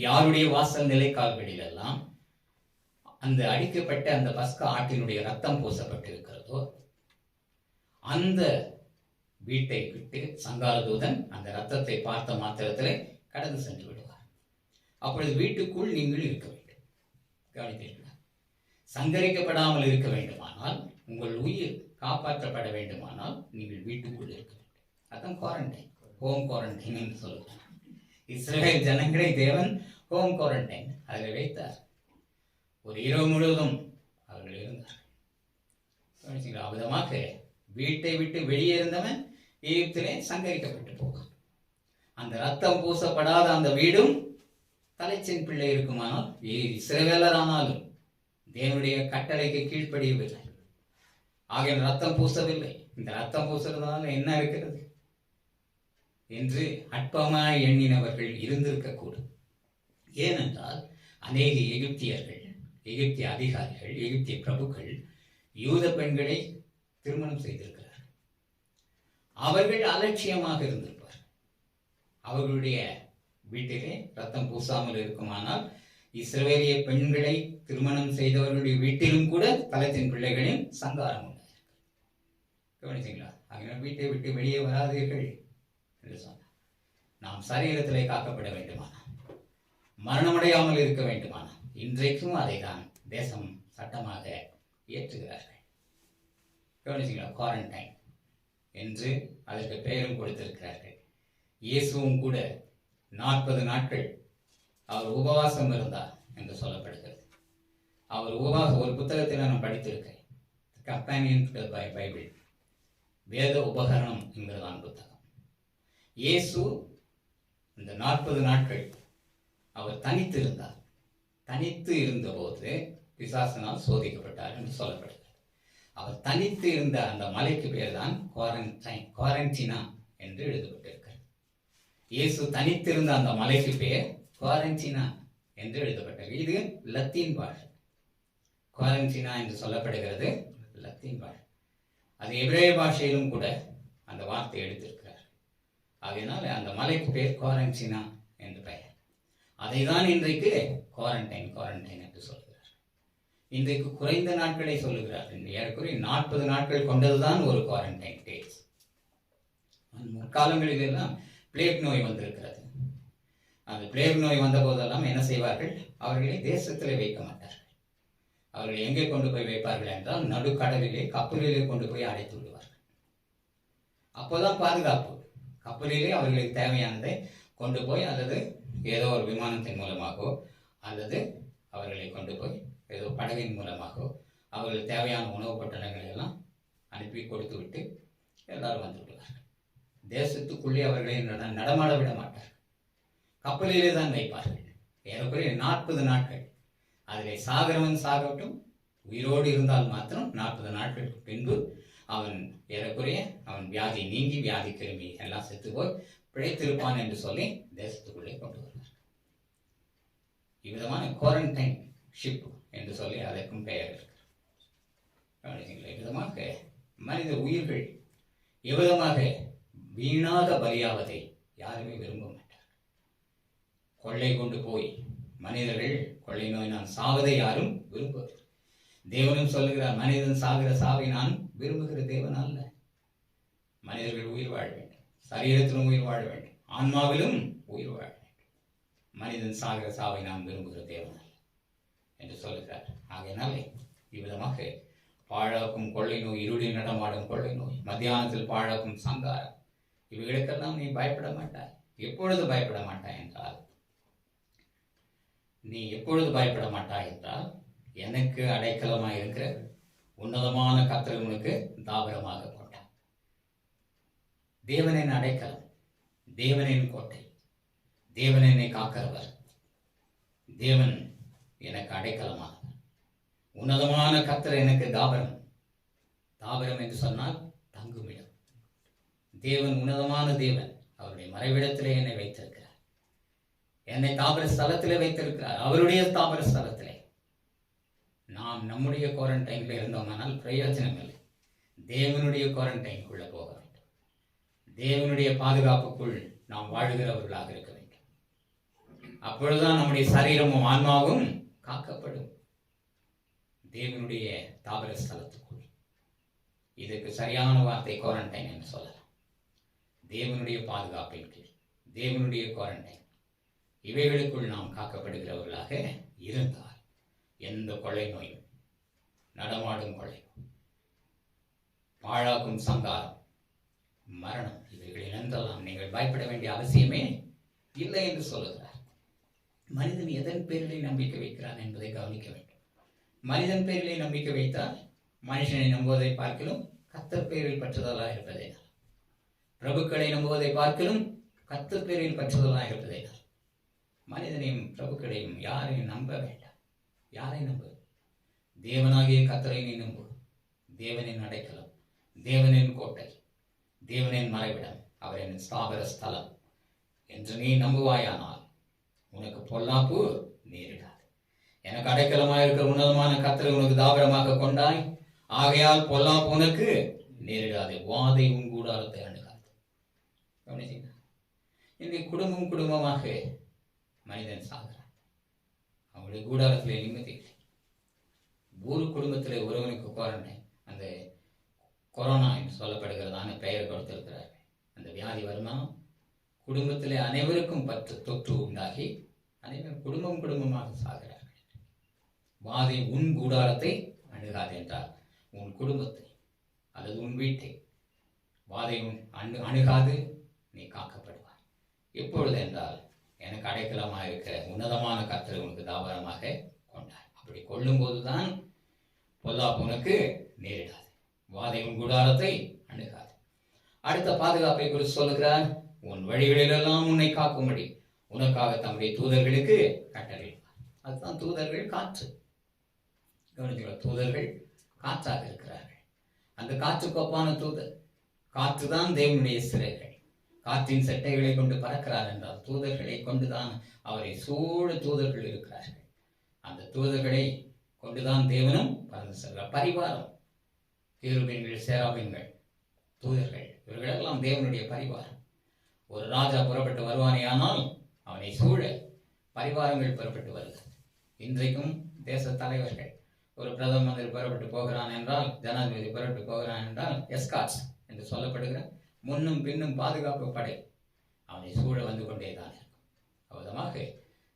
யாருடைய வாசல் நிலைக்கால்களில் எல்லாம் அந்த அடிக்கப்பட்ட அந்த பஸ்கா ஆட்டினுடைய ரத்தம் பூசப்பட்டிருக்கிறதோ அந்த வீட்டை விட்டு சங்கார தூதன் அந்த ரத்தத்தை பார்த்த மாத்திரத்திலே கடந்து சென்று விடுவார். அப்பொழுது வீட்டுக்குள் நீங்கள் இருக்க வேண்டும். கவனித்தீர்களா? சங்கரிக்கப்படாமல் இருக்க வேண்டுமானால், உங்கள் உயிர் காப்பாற்றப்பட வேண்டுமானால் நீங்கள் வீட்டுக்குள் இருக்க வேண்டும். அதான் குவாரண்டைன், ஹோம் குவாரண்டைன் என்று சொல்லுவாங்க. இஸ்ரேல் ஜனங்களை தேவன் ஹோம் குவாரண்டைன் அதில் வைத்தார். ஒரு இரவு முழுவதும் அவர்கள் இருந்தார். விதமாக வீட்டை விட்டு வெளியே இருந்தவன் எகிப்திலே சங்கரிக்கப்பட்டு போவான். அந்த ரத்தம் பூசப்படாத அந்த வீடும் தலைச்சின் பிள்ளை இருக்குமானால், இஸ்ரவேலரானாலும் தேவனுடைய கட்டளைக்கு கீழ்ப்படியவில்லை, ஆகிய ரத்தம் பூசவில்லை. இந்த ரத்தம் பூசுறதுனால என்ன இருக்கிறது என்று அற்பமாய் எண்ணினவர்கள் இருந்திருக்கக்கூடும். ஏனென்றால் அநேக எகிப்தியர்கள், எகிப்திய அதிகாரிகள், எகிப்திய பிரபுக்கள் யூத பெண்களை திருமணம் செய்திருக்கிறார்கள். அவர்கள் அலட்சியமாக இருந்திருப்பார். அவர்களுடைய வீட்டிலே ரத்தம் பூசாமல் இருக்குமானால், இஸ்ரவேலிய பெண்களை திருமணம் செய்தவர்களுடைய வீட்டிலும் கூட தலத்தின் பிள்ளைகளின் சங்காரம் உண்டாயிருக்கு. கவனிச்சிங்களா? அதனால் வீட்டை விட்டு வெளியே வராதீர்கள் என்று சொன்னார். நாம் சரீரத்திலே காக்கப்பட வேண்டுமானால், மரணமடையாமல் இருக்க வேண்டுமானால், இன்றைக்கும் அதை தான் தேசம் சட்டமாக ஏற்றுகிறார்கள். கவனிச்சிங்களா? குவாரண்டைன் என்று அதற்கு பெயரும் கொடுத்திருக்கிறார்கள். இயேசுவும் கூட 40 நாட்கள் அவர் உபவாசம் இருந்தார் என்று சொல்லப்படுகிறது. அவர் உபவாசம், ஒரு புத்தகத்தில் நான் படித்திருக்கேன், கம்பேனியன் பை பைபிள், வேத உபகரணம் என்கிறதான் புத்தகம். இயேசு இந்த 40 நாட்கள் அவர் தனித்து இருந்தார். தனித்து இருந்தபோது பிசாசினால் சோதிக்கப்பட்டார் என்று சொல்லப்படுகிறது. அவர் தனித்து இருந்த அந்த மலைக்கு பேர் தான் குவாரண்டினா என்று எழுதப்பட்டிருக்கிறது. இயேசு தனித்திருந்த அந்த மலைக்கு பேர் குவாரண்டினா என்று எழுதப்பட்டது. இது லத்தீன் பாஷை. குவாரண்டினா என்று சொல்லப்படுகிறது லத்தீன் பாஷை. அது எபிரேய பாஷையிலும் கூட அந்த வார்த்தை எடுத்திருக்கிறார். அதனால் அந்த மலைக்கு பேர் குவாரண்டினா என்று பெயர். அதை தான் இன்றைக்கு குவாரண்டைன் என்று சொல்கிறார். இன்றைக்கு குறைந்த நாட்களை சொல்லுகிறார். ஏறக்குறைய 40 நாட்கள் கொண்டதுதான் ஒரு குவாரண்டைன் டேஸ். முற்காலங்களில் எல்லாம் பிளேக் நோய் வந்திருக்கிறது. அந்த பிளேக் நோய் வந்த போதெல்லாம் என்ன செய்வார்கள்? அவர்களை தேசத்திலே வைக்க மாட்டார்கள். அவர்களை எங்கே கொண்டு போய் வைப்பார்கள் என்றால், நடுக்கடலிலே கப்பலிலே கொண்டு போய் அடைத்து விடுவார்கள். அப்போதான் பாதுகாப்பு. கப்பலிலே அவர்களுக்கு தேவையானதை கொண்டு போய், அல்லது ஏதோ ஒரு விமானத்தின் மூலமாகவோ, அல்லது அவர்களை கொண்டு போய் ஏதோ படகின் மூலமாகவோ அவர்களுக்கு தேவையான உணவு பட்டணங்களை எல்லாம் அனுப்பி கொடுத்து விட்டு எல்லாரும் வந்து விடுவார்கள். தேசத்துக்குள்ளே அவர்களை நடமாட விட மாட்டார்கள். கப்பலிலே தான் வைப்பார்கள். ஏறக்குறைய 40 நாட்கள். அதில் சாகிறவன் சாகட்டும், உயிரோடு இருந்தால் மாத்திரம் 40 நாட்களுக்கு பின்பு அவன் ஏறக்குறைய அவன் வியாதி நீங்கி, வியாதி கிருமி எல்லாம் செத்து போய் பிழைத்திருப்பான் என்று சொல்லி தேசத்துக்குள்ளே கொண்டு வருவார். இவ்விதமான குவாரண்டைன் ஷிப் என்று சொல்லி அதற்கும் பெயர் இருக்கிறது. இவ்விதமாக மனித உயிர்கள் எவ்விதமாக வீணாக பலியாவதை யாருமே விரும்ப மாட்டார். கொள்ளை கொண்டு போய் மனிதர்கள் கொள்ளை நோய் நான் சாவதை யாரும் விரும்புவது. தேவனும் சொல்லுகிறார், மனிதன் சாகிற சாவை நான் விரும்புகிற தேவன் அல்ல. மனிதர்கள் உயிர் வாழ வேண்டும், சரீரத்திலும் உயிர் வாழ வேண்டும், ஆன்மாவிலும் உயிர் வாழ வேண்டும். மனிதன் சாகிற சாவை நான் விரும்புகிற தேவன் அல்ல என்று சொல்லுகிறார். ஆகையினாலே இவ்விதமாக பாழாக்கும் கொள்ளை நோய், இருளில் நடமாடும் கொள்ளை நோய், மத்தியானத்தில் பாழாக்கும் சங்காரம், இவைகளுக்கெல்லாம் நீ பயப்பட மாட்டாய். எப்பொழுது பயப்பட மாட்டாய் என்றால், நீ எப்பொழுது பயப்பட மாட்டாய் என்றால், எனக்கு அடைக்கலமாக இருக்கிற உன்னதமான கர்த்தர் உனக்கு தாபரமாக கொண்டார். தேவனின் அடைக்கலம், தேவனின் கோட்டை, தேவன் என்னை காக்கிறவர், தேவன் எனக்கு அடைக்கலமானவர். உன்னதமான கர்த்தர் எனக்கு தாபரம். தாபரம் என்று சொன்னால் தங்குமிடம். தேவன் உன்னதமான தேவன். அவருடைய மறைவிடத்திலே என்னை வைத்திருக்கிறார். என்னை தாபர ஸ்தலத்திலே வைத்திருக்கிறார், அவருடைய தாபர ஸ்தலத்திலே. நாம் நம்முடைய குவாரண்டைன்ல இருந்தோமானால் பிரயோஜனம் இல்லை. தேவனுடைய குவாரண்டைனுக்குள்ள போக வேண்டும். தேவனுடைய பாதுகாப்புக்குள் நாம் வாழுகிறவர்களாக இருக்க வேண்டும். அப்பொழுதுதான் நம்முடைய சரீரமும் ஆன்மாவும் காக்கப்படும். தேவனுடைய தாபர ஸ்தலத்துக்குள். இதற்கு சரியான வார்த்தை குவாரண்டைன் என்று சொல்லலாம். தேவனுடைய பாதுகாப்பின் கீழ், தேவனுடைய குவாரண்டைன், இவைகளுக்குள் நாம் காக்கப்படுகிறவர்களாக இருந்தால் எந்த கொள்ளை நோயும், நடமாடும் கொள்ளை, பாழாக்கும் சங்காரம், மரணம், இவைகளில் என்றெல்லாம் நீங்கள் பயப்பட வேண்டிய அவசியமே இல்லை என்று சொல்லுகிறார். மனிதன் எதன் பேரிலே நம்பிக்கை வைக்கிறான் என்பதை கவனிக்க வேண்டும். மனிதன் பேரிலே நம்பிக்கை வைத்தால் மனுஷனை நம்புவதை பார்க்கலும் கர்த்தர் பேரில் பற்றுதலாக இருப்பதே, பிரபுக்களை நம்புவதை பார்க்கலும் கர்த்தர் பேரில் பற்றுதலாக இருப்பதே. மனிதனையும் பிரபுக்களையும் யாரையும் நம்ப வேண்டாம். யாரை நம்பு? தேவனாகிய கர்த்தரை நீ நம்பு. தேவனின் அடைக்கலம், தேவனின் கோட்டை, தேவனின் மறைவிடம், அவரின் ஸ்தாபர ஸ்தலம் என்று நீ நம்புவாயானால் உனக்கு பொல்லாப்பு நேரிடாது. எனக்கு அடைக்கலமாக இருக்கிற உன்னதமான கர்த்தரை உனக்கு தாபரமாக கொண்டாய், ஆகையால் பொல்லாப்பு உனக்கு நேரிடாது. வாதை உன் கூடாரத்தை அணுகாது. கவனிச்சீங்க, இன்னைக்கு குடும்பமாக மனிதன் சாகிறான். அவங்களுடைய கூடாரத்தில் நிம்மதி இல்லை. ஒரு குடும்பத்தில் ஒருவனுக்கு அந்த கொரோனா என்று சொல்லப்படுகிறதான பெயர் கொடுத்திருக்கிறார்கள். அந்த வியாதி வருமானம் குடும்பத்தில் அனைவருக்கும் தொற்று உண்டாகி அனைவரும் குடும்பமாக சாகிறார்கள். வாதை உன் கூடாரத்தை அணுகாது என்றால் உன் குடும்பத்தை அல்லது உன் வீட்டை வாதை அணுகாது, நீ காக்கப்படுவாய். எப்பொழுது என்றால் எனக்கு அடைக்கலமாக இருக்கிற உன்னதமான கர்த்தரை உனக்கு தாபரமாக கொண்டார். அப்படி கொள்ளும் போதுதான் பொல்லாப்பு உனக்கு நேரிடாது, வாதை உன் கூடாரத்தை அணுகாது. அடுத்த பாதுகாப்பை குறித்து சொல்லுகிறார். உன் வழிகளிலெல்லாம் உன்னை காக்கும்படி உனக்காக தம்முடைய தூதர்களுக்கு கட்டளையிடுவார். அதுதான் தூதர்கள். காற்று கவனிச்சுள்ள, தூதர்கள் காற்றாக இருக்கிறார்கள். அந்த காற்றுக்கு ஒப்பான தூதர் காற்று தான் தேவனுடைய சிறைகள். காற்றின் செட்டைகளை கொண்டு பறக்கிறார் என்றால் தூதர்களை கொண்டுதான் அவரை சூழ தூதர்கள் இருக்கிறார்கள். அந்த தூதர்களை கொண்டுதான் தேவனும் பறந்து செல்கிறார். பரிவாரம், கேருபீன்கள், சேராபீன்கள், தூதர்கள், இவர்களெல்லாம் தேவனுடைய பரிவாரம். ஒரு ராஜா புறப்பட்டு வருவானே ஆனால் அவனை சூழ பரிவாரங்கள் புறப்பட்டு வருகிறது. இன்றைக்கும் தேச தலைவர்கள், ஒரு பிரதம மந்திரி புறப்பட்டு போகிறான் என்றால், ஜனாதிபதி புறப்பட்டு போகிறான் என்றால் எஸ்கார்ட்ஸ் என்று சொல்லப்படுகிற முன்னும் பின்னும் பாதுகாப்பு படை அவனை சூழ வந்து கொண்டேதான் இருக்கும். அவதமாக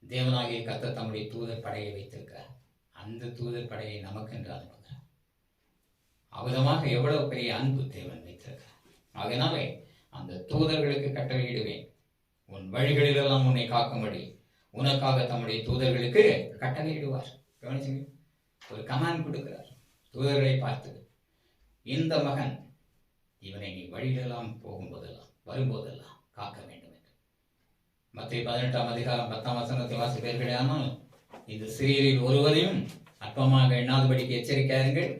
தேவனாகிய கர்த்தர் தம்முடைய தூதர் படையை வைத்திருக்கிறார். அந்த தூதர் படையை நமக்கு என்று அனுப்புகிறார். அவதமாக எவ்வளவு பெரிய அன்பு தேவன் வைத்திருக்கிறார். அதனாலே அந்த தூதர்களுக்கு கட்டளையிடுவேன், உன் வழிகளிலெல்லாம் உன்னை காக்கும்படி உனக்காக தம்முடைய தூதர்களுக்கு கட்டளையிடுவார். கவனிச்சுங்க, ஒரு கமாண்ட் கொடுக்கிறார் தூதர்களை பார்த்து, இந்த மகன் இவனை நீ வழியிலெல்லாம் போகும்போதெல்லாம் வரும்போதெல்லாம் காக்க வேண்டும் என்று. மத்திய 18ஆம் அதிகாரம் 10ஆம் வசனத்தை வாசிப்பீர்களே, ஆனால் இந்த சிறியரில் ஒருவரையும் அற்பமாக எண்ணாதபடிக்கு எச்சரிக்கையாருங்கள்,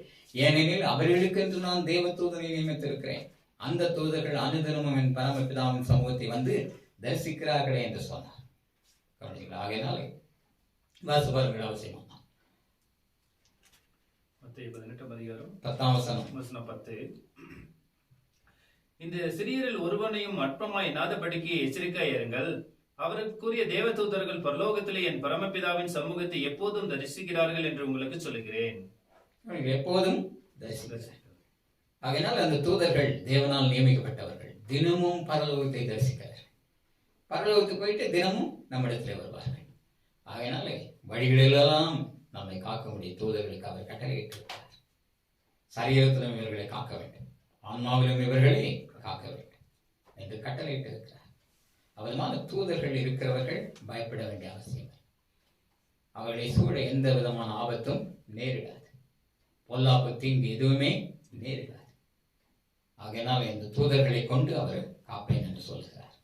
ஏனெனில் அவர்களுக்கு என்று நான் தேவ தூதரை நியமித்திருக்கிறேன். அந்த தூதர்கள் அனுதினமும் என் பரமபிதாவின் சமூகத்தை வந்து தரிசிக்கிறார்களே என்று சொன்னார். கவனிங்களா? ஆகையினாலே வாசுபார்கள் அவசியமா. மத்திய 18ஆம் அதிகாரம் 10ஆம் வசனம், வசனம் 10. இந்த சிறியரில் ஒருவனையும் அற்பமாய் எண்ணாதபடிக்கு எச்சரிக்கையாயிருங்கள், அவருக்குரிய தேவதூதர்கள் பரலோகத்திலே என் பரமபிதாவின் சமூகத்தை எப்போதும் தரிசிக்கிறார்கள் என்று உங்களுக்கு சொல்லுகிறேன். எப்போதும் தரிசிக்கிறார்கள். ஆகையினால் அந்த தூதர்கள் தேவனால் நியமிக்கப்பட்டவர்கள். தினமும் பரலோகத்தை தரிசிக்கிறார்கள். பரலோகத்துக்கு போயிட்டு தினமும் நம்மிடத்தில் வருவார்கள். ஆகையினாலே வழிகளிலெல்லாம் நம்மை காக்க முடியும் தூதர்களுக்கு அவர் கட்டளையிட்டிருக்கிறார். சரீரத்திலும் இவர்களை காக்க வேண்டும், ஆன்மாவிலும் இவர்களை காக்க வேண்டும் என்று கட்டளையிட்டு இருக்கிறார். அவதமான தூதர்கள் இருக்கிறவர்கள் பயப்பட வேண்டிய அவசியம். அவர்களை சூழ எந்த விதமான ஆபத்தும் நேரிடாது, பொல்லாப்பு தீங்கு எதுவுமே நேரிடாது. ஆகையினால் இந்த தூதர்களை கொண்டு அவர் காப்பேன் என்று சொல்கிறார்.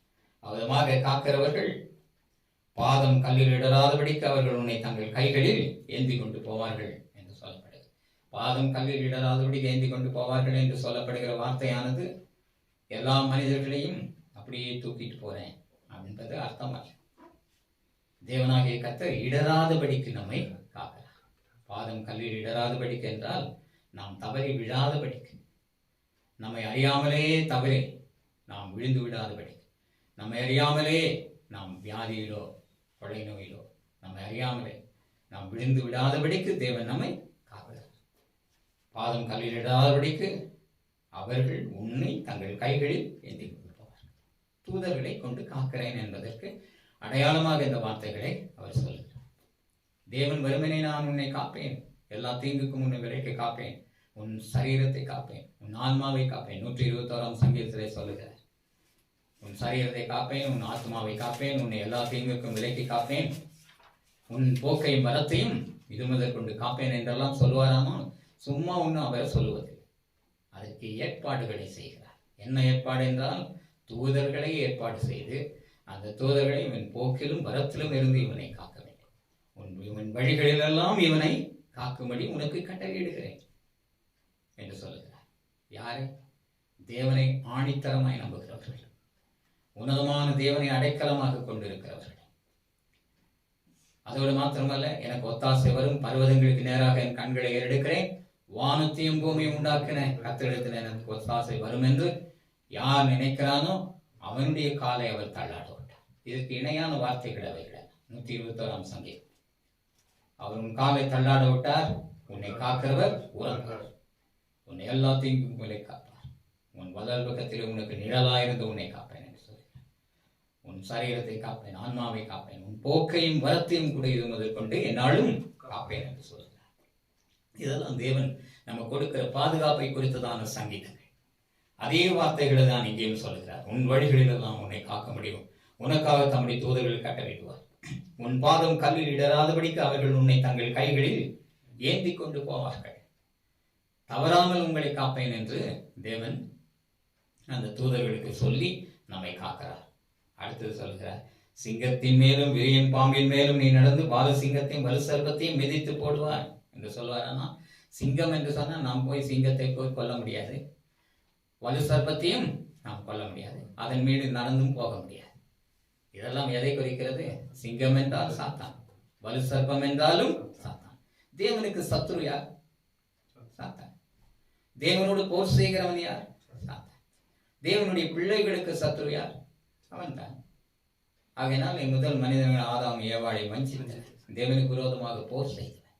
அவதமாக காக்கிறவர்கள் பாதம் கல்லில் இடராதபடிக்கு அவர்கள் உன்னை தங்கள் கைகளில் ஏந்தி கொண்டு போவார்கள் என்று சொல்லப்படுகிறது. பாதம் கல்லில் இடராதபடிக்கு ஏந்தி கொண்டு போவார்கள் என்று சொல்லப்படுகிற வார்த்தையானது எல்லா மனிதர்களையும் அப்படியே தூக்கிட்டு போறேன் என்பது அர்த்தமல்ல. தேவனாகிய கர்த்தர் இடராதபடிக்கு நம்மை காக்கிறார். பாதம் கல்லில் இடராதபடிக்கு என்றால் நாம் தவறி விழாதபடிக்கு, நம்மை அறியாமலே தவறி நாம் விழுந்து விடாதபடிக்கு, நம்மை அறியாமலே நாம் வியாதியிலோ கொலை நோயிலோ நம்மை அறியாமலே நாம் விழுந்து விடாதபடிக்கு தேவன் நம்மை காக்கிறார். பாதம் கல்லில் இடாதபடிக்கு அவர்கள் உன்னை தங்கள் கைகளில் ஏந்தி கொண்டு போவார்கள். தூதர்களை கொண்டு காக்கிறேன் என்பதற்கு அடையாளமாக இந்த வார்த்தைகளை அவர் சொல்கிறார். தேவன் வெறுமனே நான் உன்னை காப்பேன் எல்லா தீங்குக்கும் உன்னை விலைக்கு காப்பேன், உன் சரீரத்தை காப்பேன், உன் ஆன்மாவை காப்பேன். 121ஆம் சங்கீதத்திலே சொல்லுகிறார், உன் சரீரத்தை காப்பேன், உன் ஆத்மாவை காப்பேன், உன்னை எல்லா தீங்குக்கும் விலைக்கு காப்பேன், உன் போக்கையும் வரத்தையும் இது முதல் கொண்டு காப்பேன் என்றெல்லாம் சொல்லுவாராமா. சும்மா ஒன்றும் அவர் சொல்லுவதில்லை, அதற்கு ஏற்பாடுகளை செய்கிறார். என்ன ஏற்பாடு என்றால், தூதர்களை ஏற்பாடு செய்து அந்த தூதர்களை இவன் போக்கிலும் வரத்திலும் இருந்து இவனை காக்க வேண்டும், இவன் வழிகளிலெல்லாம் இவனை காக்கும்படி உனக்கு கட்டளையிடுகிறேன் என்று சொல்லுகிறார். யாரை? தேவனை ஆணித்தரமாய் நம்புகிறவர்கள், உன்னதமான தேவனை அடைக்கலமாக கொண்டிருக்கிறவர்கள். அதோடு மாத்திரமல்ல, எனக்கு ஒத்தாசை வரும், பர்வதங்களுக்கு நேராக என் கண்களை ஏறெடுக்கிறேன், வானத்தையும் பூமியும் உண்டாக்கின கர்த்தரிடத்தில் எனக்கு ஒத்தாசை வரும் என்று யார் நினைக்கிறானோ அவனுடைய காலை அவர் தள்ளாட விட்டார். இதற்கு இணையான வார்த்தைகள் அவைகள் 121ஆம் சங்கீதம். அவர் உன் காலை தள்ளாட விட்டார், உன்னை காக்கிறவர் உறங்கார், உன்னை எல்லா தீங்கும் உன்னை காப்பார், உன் வலல் பக்கத்தில் உனக்கு நிழலாயிருந்து உன்னை காப்பேன் என்று சொல்கிறார். உன் சரீரத்தை காப்பேன், ஆன்மாவை காப்பேன், உன் போக்கையும் வரத்தையும் கூட இது முதல் கொண்டு என்னாலும் காப்பேன் என்று சொல்கிறார். இதெல்லாம் தேவன் நம்ம கொடுக்கிற பாதுகாப்பை குறித்ததான சங்கீதங்கள். அதே வார்த்தைகளை தான் இங்கேயும் சொல்லுகிறார். உன் வழிகளிலெல்லாம் உன்னை காக்க முடியும், உனக்காக தம்முடைய தூதர்கள் கட்டளையிடுவார், உன் பாதம் கல்லில் இடராதபடிக்கு அவர்கள் உன்னை தங்கள் கைகளில் ஏந்தி கொண்டு போவார்கள், தவறாமல் உங்களை காப்பேன் என்று தேவன் அந்த தூதர்களுக்கு சொல்லி நம்மை காக்கிறார். அடுத்தது சொல்கிறார், சிங்கத்தின் மேலும் விரியன் பாம்பின் மேலும் நீ நடந்து பால சிங்கத்தையும் வலு சர்ப்பத்தையும் மிதித்து போடுவார் என்று சொல்வார். ஆனால் சிங்கம் என்று சொன்னால் நாம் போய் சிங்கத்தை போய் கொல்ல முடியாது, வலு சர்ப்பத்தையும் நாம் கொல்ல முடியாது, அதன் மீது நடந்தும் போக முடியாது. இதெல்லாம் எதை குறிக்கிறது? சிங்கம் என்றால் சாத்தான், வலு சர்ப்பம் என்றாலும் சாத்தான். தேவனுக்கு சத்ரு யார்? சாத்தான். தேவனோடு போர் செய்கிறவன் யார்? சாத்தான். தேவனுடைய பிள்ளைகளுக்கு சத்ரு யார்? அவன் தான். ஆகையினால் முதல் மனிதர்கள் ஆதாம் ஏவாளை வஞ்சித்து தேவனுக்கு விரோதமாக போர் செய்தவன்.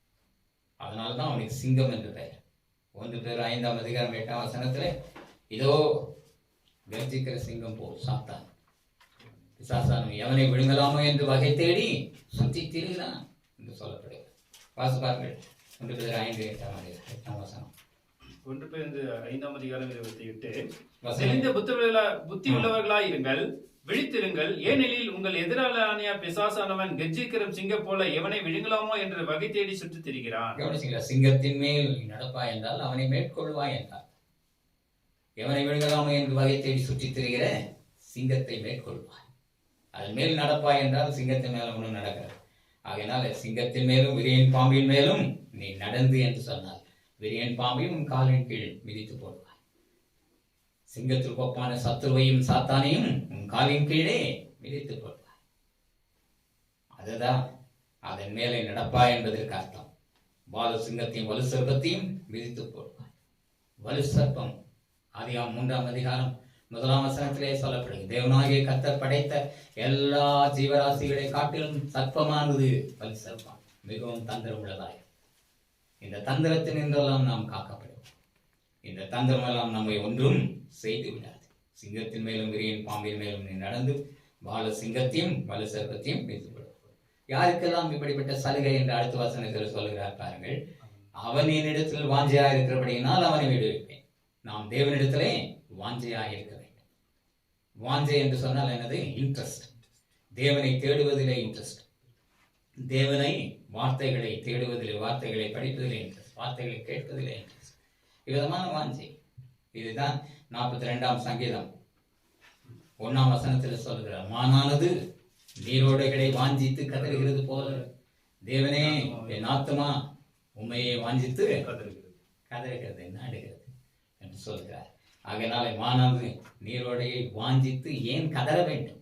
அதனால்தான் அவனுக்கு சிங்கம் என்று பெயர். 1 பேர் 5ஆம் அதிகாரம் 8ஆம் வசனத்திலே, இதோ கர்ஜிக்கிற சிங்கம் போல் சாத்தான் பிசாசானவன் எவனை விழுங்கலாமோ என்று வகை தேடி சுற்றி திரிகிறான் என்று சொல்லப்படுகிறது. வாசிப்பார்கள் 1 பேர் 5:8 வசனம். 1 பேர் 5ஆம் அதிகாரம் 28. தெளிந்த புத்தி உள்ளவர்களாய் இருங்கள், விழித்திருங்கள், ஏனெனில் உங்கள் எதிராளியான பிசாசானவன் கர்ஜிக்கிற சிங்கம் போல எவனை விழுங்கலாமோ என்று வகை தேடி சுற்றி திரிகிறான். கவனிச்சீங்களா? சிங்கத்தின் மேல் நடப்பாய் என்றால் அவனை மேற்கொள்வாய் என்றார். எவனை விழுங்கலாமோ என்று வகை தேடி சுற்றி திரிகிற சிங்கத்தை மேற்கொள்வாய். அதன் மேல் நடப்பாய் என்றால் சிங்கத்தின் மேலும் ஒன்று நடக்கிறது. ஆகையினால சிங்கத்தின் மேலும் விரியன் பாம்பின் மேலும் நீ நடந்து என்று சொன்னால் விரியன் பாம்பையும் உன் காலின் கீழ் மிதித்து போடுவாய். சிங்கத்திற்கு ஒப்பான சத்துருவையும் சாத்தானையும் உன் காலின் கீழே மிதித்து போடுவாய். அதுதான் அதன் மேலே நடப்பாய் என்பதற்கு அர்த்தம். பால சிங்கத்தையும் வலு சர்ப்பத்தையும் மிதித்து போடுவாய். வலு சர்ப்பம் ஆதியாகமம் 3ஆம் அதிகாரம் 1ஆம் வசனத்திலே சொல்லப்படுகிறது. தேவனாகிய கர்த்தர் படைத்த எல்லா ஜீவராசிகளை காட்டிலும் சர்ப்பமானது வலு சர்ப்பம், மிகவும் தந்திரம் உள்ளதாய். இந்த தந்திரத்தினின்றெல்லாம் நாம் காக்கப்படுவோம். இந்த தந்திரமெல்லாம் நம்மை ஒன்றும் செய்து விடாது. சிங்கத்தின் மேலும் விரியன் பாம்பின் மேலும் நீ நடந்து பால சிங்கத்தையும் வலு சர்ப்பத்தையும் மிதித்து விடுவோம். யாருக்கெல்லாம் இப்படிப்பட்ட சலுகை என்று அடுத்த வசனத்தில் சொல்லுகிறார் பாருங்கள். அவன் என்னிடத்தில் வாஞ்சையாக இருக்கிறபடியினால் அவனை விடுவிப்பேன். நாம் தேவனிடத்திலே வாஞ்சையாக இருக்க வேண்டும். வாஞ்சை என்று சொன்னால் என்னது? இன்ட்ரெஸ்ட். தேவனை தேடுவதிலே இன்ட்ரெஸ்ட், தேவனை வார்த்தைகளை தேடுவதிலே, வார்த்தைகளை படிப்பதிலே இன்ட்ரெஸ்ட், வார்த்தைகளை கேட்பதிலே இன்ட்ரெஸ்ட். இவ்விதமான வாஞ்சை. இதுதான் 42ஆம் சங்கீதம் 1ஆம் வசனத்தில் சொல்கிறார். மானானது நீரோடைகளை வாஞ்சித்து கதறுகிறது போல தேவனே என் ஆத்துமா உண்மையை வாஞ்சித்து கதறுகிறது, நாடுகிறது என்று சொல்கிறார். ஆகையினால மானானது நீரோடையை வாஞ்சித்து ஏன் கதற வேண்டும்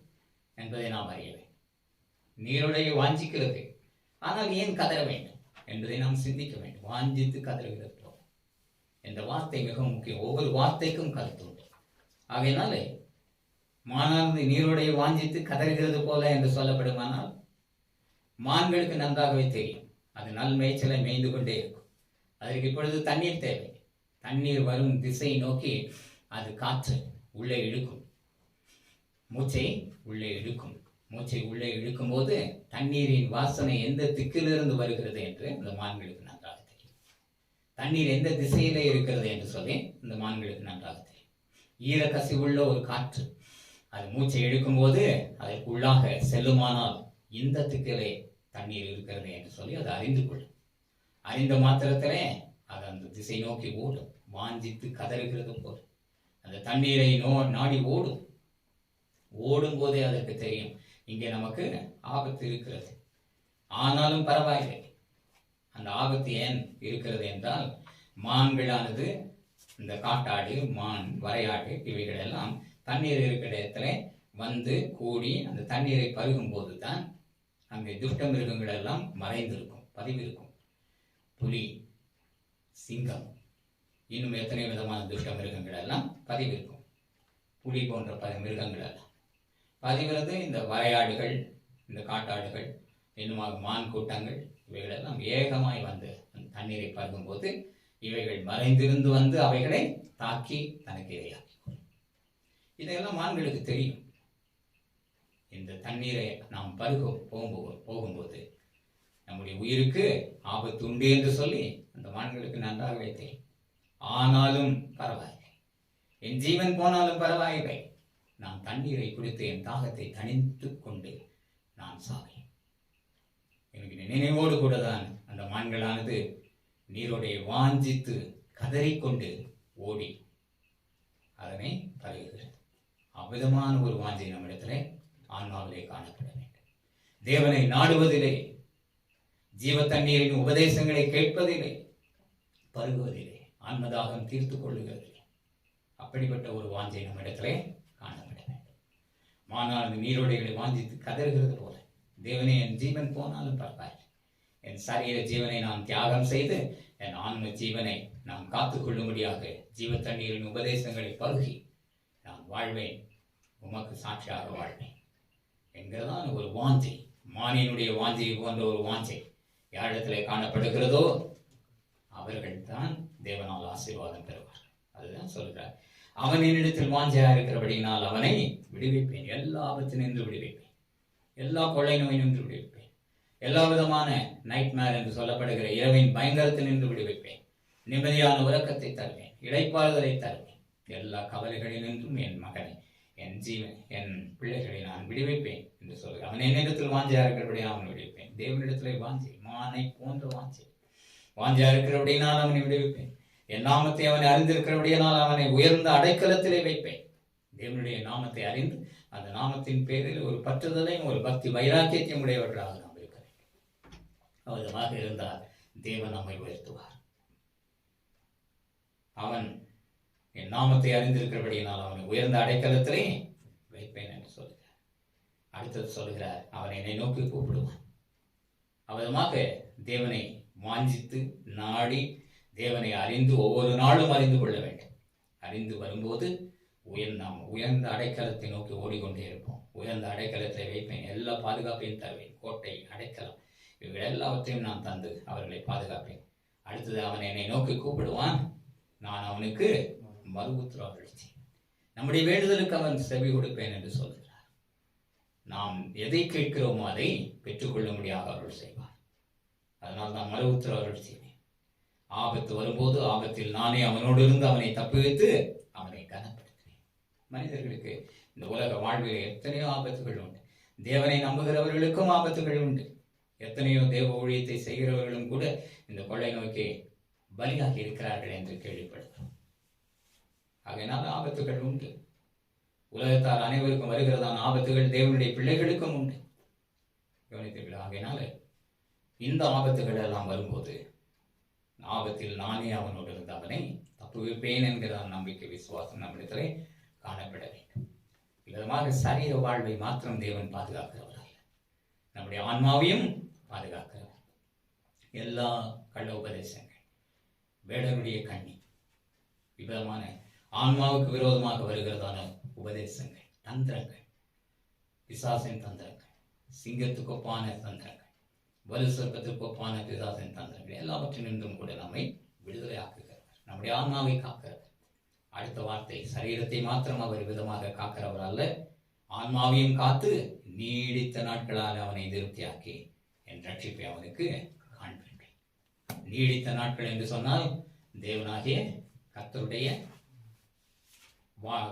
என்பதை நாம் அறிய வேண்டும். நீரோடையை வாஞ்சிக்கிறது, ஆனால் ஏன் கதற வேண்டும் என்பதை நாம் சிந்திக்க வேண்டும். வாஞ்சித்து கதறுகிறது என்ற வார்த்தை மிகவும் முக்கியம். ஒவ்வொரு வார்த்தைக்கும் கருத்து உண்டு. ஆகையினாலே மானானது நீரோடையை வாஞ்சித்து கதறுகிறது போல என்று சொல்லப்படுமானால் மான்களுக்கு நன்றாகவே தெரியும், அது நல் மேய்ச்சலை மேய்ந்து கொண்டே இருக்கும். அதற்கு இப்பொழுது தண்ணீர் தேவை. தண்ணீர் வரும் திசை நோக்கி அது காற்று உள்ளே இழுக்கும், மூச்சை உள்ளே இழுக்கும். மூச்சை உள்ளே இழுக்கும் போது தண்ணீரின் வாசனை எந்த திக்கிலிருந்து வருகிறது என்று அந்த மான்களுக்கு நன்றாக தெரியும். தண்ணீர் எந்த திசையிலே இருக்கிறது என்று சொல்லி இந்த மான்களுக்கு நன்றாக தெரியும். ஈரக்கசிவுள்ள ஒரு காற்று அது மூச்சை எடுக்கும்போது அதற்குள்ளாக செல்லுமானால் இந்த திக்கிலே தண்ணீர் இருக்கிறது என்று சொல்லி அது அறிந்து கொள்ளும். அறிந்த மாத்திரத்திலே அது அந்த திசை நோக்கி ஓடும். வாஞ்சித்து கதறுகிறது போல் அந்த தண்ணீரை நாடி ஓடும் போதே அதற்கு தெரியும் இங்கே நமக்கு ஆபத்து இருக்கிறது. ஆனாலும் பரவாயில்லை. அந்த ஆபத்து ஏன் இருக்கிறது என்றால் மான்களானது, இந்த காட்டாடு, மான், வரையாடு இவைகள் எல்லாம் தண்ணீர் இருக்கிற இடத்துல வந்து கூடி அந்த தண்ணீரை பருகும் போது தான் அங்கே துஷ்ட மிருகங்கள் எல்லாம் மறைந்திருக்கும், பதிவிருக்கும். புலி, சிங்கம், இன்னும் எத்தனை விதமான துஷ்ட மிருகங்கள் எல்லாம் பதிவிருக்கும். புலி போன்ற மிருகங்கள் எல்லாம் பதிவிறது இந்த வரையாடுகள், இந்த காட்டாடுகள், இன்னுமாக மான் கூட்டங்கள் இவைகளெல்லாம் ஏகமாய் வந்து அந்த தண்ணீரை பருகும்போது இவைகள் மறைந்திருந்து வந்து அவைகளை தாக்கி தனக்கு இரையாக்கி இதெல்லாம் மான்களுக்கு தெரியும். இந்த தண்ணீரை நாம் போகும்போது நம்முடைய உயிருக்கு ஆபத்து உண்டு என்று சொல்லி அந்த மான்களுக்கு நன்றாகவே தெரியும். ஆனாலும் பரவாயில்லை, என் ஜீவன் போனாலும் பரவாயில்லை, நான் தண்ணீரை குடித்து என் தாகத்தை தணித்து கொண்டு நான் சாவேன். எனக்கு நினைவோடு கூட தான் அந்த மான்களானது நீரோடைய வாஞ்சித்து கதறிக்கொண்டு ஓடி அதனை பருகுகிறது. அவ்விதமான ஒரு வாஞ்சை நம்மிடத்திலே ஆன்மாவிலே காணப்பட வேண்டும். தேவனை நாடுவதில்லை, ஜீவ தண்ணீரின் உபதேசங்களை கேட்பதில்லை, பருகுவதில்லை, ஆன்மதாகம் தீர்த்து கொள்ளுகிறதில்லை. அப்படிப்பட்ட ஒரு வாஞ்சை நம்மிடத்திலே காணப்பட வேண்டும். மானானது நீரோடைகளை வாஞ்சித்து கதறுகிறது போல, தேவனே என் ஜீவன் போனாலும் பரவாயில்லை, என் சரீர ஜீவனை நான் தியாகம் செய்து என் ஆன்ம ஜீவனை நான் காத்துக்கொள்ளும்படியாக ஜீவ தண்ணீரின் உபதேசங்களை பருகி நான் வாழ்வேன், உமக்கு சாட்சியாக வாழ்வேன் என்கிறதான ஒரு வாஞ்சை, மானியனுடைய வாஞ்சை போன்ற ஒரு வாஞ்சை யாரிடத்திலே காணப்படுகிறதோ அவர்கள் தான் தேவனால் ஆசீர்வாதம் பெறுவார். அதுதான் சொல்கிறார், அவன் என்னிடத்தில் வாஞ்சையா இருக்கிறபடியினால் அவனை விடுவிப்பேன், எல்லா ஆபத்தினின்று விடுவிப்பேன், எல்லா கொள்ளை நோய் நின்று விடுவிப்பேன், எல்லா விதமான நைட்மேர் என்று சொல்லப்படுகிற இரவின் பயங்கரத்தில் நின்று விடுவிப்பேன், நிம்மதியான உறக்கத்தை தருவேன், இளைப்பாறுதலை தருவேன், எல்லா கவலைகளினின்றும் என் மகனை, என் ஜீவன், என் பிள்ளைகளை நான் விடுவிப்பேன் என்று சொல்கிறேன். அவன் என்னிடத்தில் வாஞ்சையா இருக்கிறபடியாக அவனை விடுவிப்பேன். தேவனிடத்திலே வாஞ்சை, மானை போன்ற வாஞ்சையா இருக்கிறபடியினால் அவனை விடுவிப்பேன். என் நாமத்தை அவனை அறிந்திருக்கிறபடியானால் அவனை உயர்ந்த அடைக்கலத்திலே வைப்பேன். தேவனுடைய நாமத்தை அறிந்து அந்த நாமத்தின் பேரில் ஒரு பற்றுதலையும் ஒரு பக்தி வைராக்கியத்தையும் உடையவர்களாக நாம் இருக்க வேண்டும். அவதமாக இருந்தால் தேவன் நம்மை உயர்த்துவார். அவன் என் நாமத்தை அறிந்திருக்கிறபடியினால் அவனை உயர்ந்த அடைக்கலத்திலே வைப்பேன் என்று சொல்கிறார். அடுத்தது சொல்கிறார், அவன் என்னை நோக்கி கூப்பிடுவான். அவதமாக தேவனை வாஞ்சித்து நாடி தேவனை அறிந்து ஒவ்வொரு நாளும் அறிந்து கொள்ள வேண்டும். அறிந்து வரும்போது நாம் உயர்ந்த அடைக்கலத்தை நோக்கி ஓடிக்கொண்டே இருப்போம். உயர்ந்த அடைக்கலத்தை வைப்பேன், எல்லா பாதுகாப்பையும் தருவேன், கோட்டை, அடைக்கலம் இவைகள் எல்லாவற்றையும் நான் தந்து அவர்களை பாதுகாப்பேன். அடுத்தது அவன் என்னை நோக்கி கூப்பிடுவான், நான் அவனுக்கு மறு உத்தரவு செய்வேன். நம்முடைய வேண்டுதலுக்கு அவன் செவி கொடுப்பேன் என்று சொல்கிறார். நாம் எதை கேட்கிறோமோ அதை பெற்றுக்கொள்ள முடியாத அவர்கள் செய்வார். அதனால் நான் மறு உத்தரவு செய்வேன். ஆபத்து வரும்போது ஆபத்தில் நானே அவனோடு இருந்து அவனை தப்புவித்து அவனை கனப்படுத்துவேன். மனிதர்களுக்கு இந்த உலக வாழ்வில் எத்தனையோ ஆபத்துகள் உண்டு. தேவனை நம்புகிறவர்களுக்கும் ஆபத்துகள் உண்டு. எத்தனையோ தேவ ஊழியத்தை செய்கிறவர்களும் கூட இந்த கொள்ளை நோக்கி பலியாகி இருக்கிறார்கள் என்று கேள்விப்படுகிறோம். ஆகையினால் ஆபத்துகள் உண்டு. உலகத்தார் அனைவருக்கும் வருகிறதான ஆபத்துகள் தேவனுடைய பிள்ளைகளுக்கும் உண்டு. கவனித்தீர்களா? ஆகையினால இந்த ஆபத்துகள் எல்லாம் வரும்போது ஆபத்தில் நானே அவனோடு இருந்து அவனை தப்புவிப்பேன் என்கிற நம்பிக்கை, விசுவாசம் நம்மிடத்திலே காணப்பட வேண்டும். விதமாக சரீர வாழ்வை மாத்திரம் தேவன் பாதுகாக்கிறவர் அல்ல, நம்முடைய ஆன்மாவையும் பாதுகாக்கிறவர். எல்லா கள்ள உபதேசங்கள், வேடனுடைய கண்ணி, விதமான ஆன்மாவுக்கு விரோதமாக வருகிறதான உபதேசங்கள், தந்திரங்கள், பிசாசின் தந்திரங்கள், சிங்கத்துக்கு ஒப்பான தந்திரங்கள், வலு சொர்க்கத்திற்கு ஒப்பான பிசாசின் தந்திரங்கள் எல்லாவற்றினின்றும் கூட நம்மை விடுதலை ஆக்குகிறவர், நம்முடைய ஆன்மாவை காக்கிறவர். அடுத்த வார்த்தை, சரீரத்தை மாத்திரம் அவர் விதமாக காக்கிறவர் அல்ல, ஆன்மாவையும் காத்து நீடித்த நாட்களால் அவனை திருப்தியாக்கி என் ரட்சிப்பை அவனுக்கு காண்பிப்பேன். நீடித்த நாட்கள் என்று சொன்னால் தேவனாகிய கர்த்தருடைய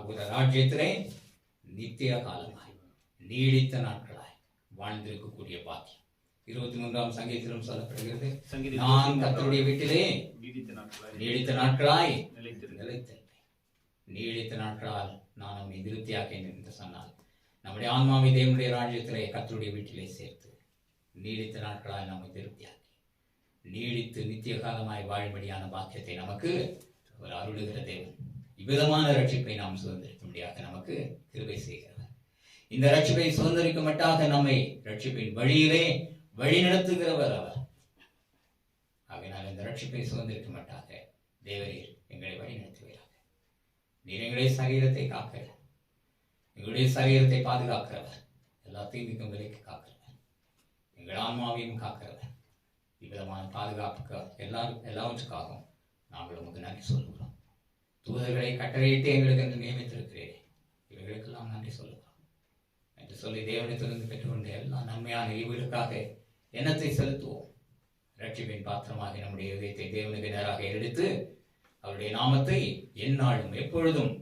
ஒரு ராஜ்யத்திலே நித்திய காலமாய் நீடித்த நாட்களாய் வாழ்ந்திருக்கக்கூடிய பாக்கியம் 23ஆம் சங்கீதத்திலும் சொல்லப்படுகிறது, நான் கர்த்தருடைய வீட்டிலே நீடித்த நாட்களாய் நிலைத்திருப்பேன். நீடித்த நாட்களால் நான் அவனை திருப்தியாக்கேன் என்று சொன்னால் நம்முடைய ஆன்மாவை தேவனுடைய ராஜ்யத்திலே கர்த்தருடைய வீட்டிலே சேர்த்து நீடித்த நாட்களாய் நம்மை திருப்தியாக்கி நீடித்து நித்திய காலமாய் வாழும்படியான பாக்கியத்தை நமக்கு அவர் அருளுகிற தேவன். இவ்விதமான ரட்சிப்பை நாம் சுதந்திரிக்கும்படியாக நமக்கு கிருபை செய்கிறவர். இந்த ரட்சிப்பை சுதந்திரிக்க மட்டாக நம்மை ரட்சிப்பின் வழியிலே வழி நடத்துகிறவர் அவர். ஆகையினால் இந்த ரட்சிப்பை சுதந்திரிக்க மட்டாக தேவரீர் எங்களை வழி நடத்துவீராக. நீர் எங்களுடைய சரீரத்தை காக்கிற, எங்களுடைய சரீரத்தை பாதுகாக்கிறவர், எல்லா தீங்குக்கும் விலைக்கு காக்கிறவர், எங்கள் ஆன்மாவையும் காக்கிறவர். இவ்விதமான பாதுகாப்புக்கு எல்லாவற்றுக்காகவும் நாங்கள் உமக்கு நன்றி சொல்லுகிறோம். தூதர்களை கட்டளையிட்டு எங்களுக்கு என்று நியமித்திருக்கிறேன், இவர்களுக்கெல்லாம் நன்றி சொல்லுகிறோம் என்று சொல்லி தேவனிடத்திலிருந்து பெற்றுக்கொண்ட எல்லா நன்மையான ஈவுகளுக்காக எண்ணத்தை செலுத்துவோம். ரட்சிப்பின் பாத்திரமாக நம்முடைய இதயத்தை தேவனுக்கு நேராக எடுத்து அவருடைய நாமத்தை எந்நாளும் எப்பொழுதும்